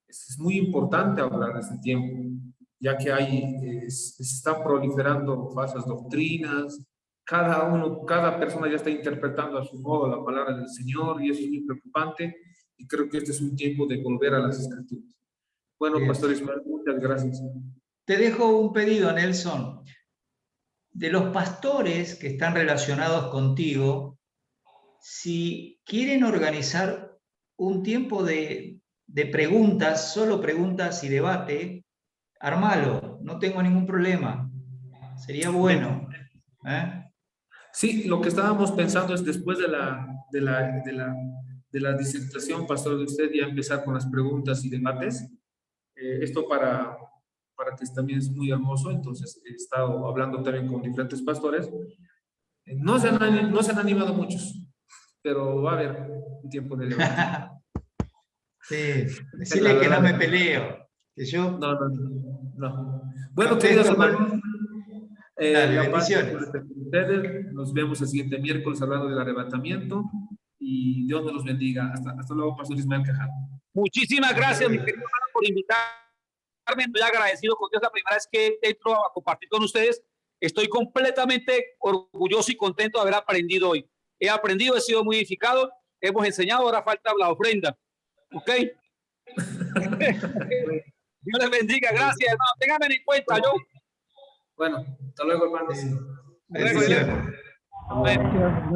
Es muy importante hablar de este tiempo, ya que se están proliferando falsas doctrinas, cada persona ya está interpretando a su modo la palabra del Señor y eso es muy preocupante y creo que este es un tiempo de volver a las Escrituras. Bueno, Bien. Pastor Ismael, muchas gracias. Te dejo un pedido, Nelson. De los pastores que están relacionados contigo, si quieren organizar un tiempo de preguntas, solo preguntas y debate, armalo, no tengo ningún problema. Sería bueno. Sí, lo que estábamos pensando es después de la disertación, pastor, de usted ya empezar con las preguntas y debates. Esto para que también es muy hermoso, entonces he estado hablando también con diferentes pastores. No se han animado muchos, pero va a haber un tiempo de debate. Sí, decirle que no me peleo, que yo... No. Bueno, queridos hermanos, Dale, bendiciones. Ustedes, nos vemos el siguiente miércoles hablando del arrebatamiento y Dios nos los bendiga. Hasta luego, Pastor Ismael Cajal. Muchísimas gracias, mi querido hermano, por invitarme. Estoy agradecido con Dios. La primera vez que entro a compartir con ustedes. Estoy completamente orgulloso y contento de haber aprendido hoy. He aprendido, he sido muy edificado, hemos enseñado, ahora falta la ofrenda. ¿Ok? Dios les bendiga, gracias, hermano. Ténganme en cuenta, yo. Bueno, hasta luego, hermanos. Bendiciones. Bueno.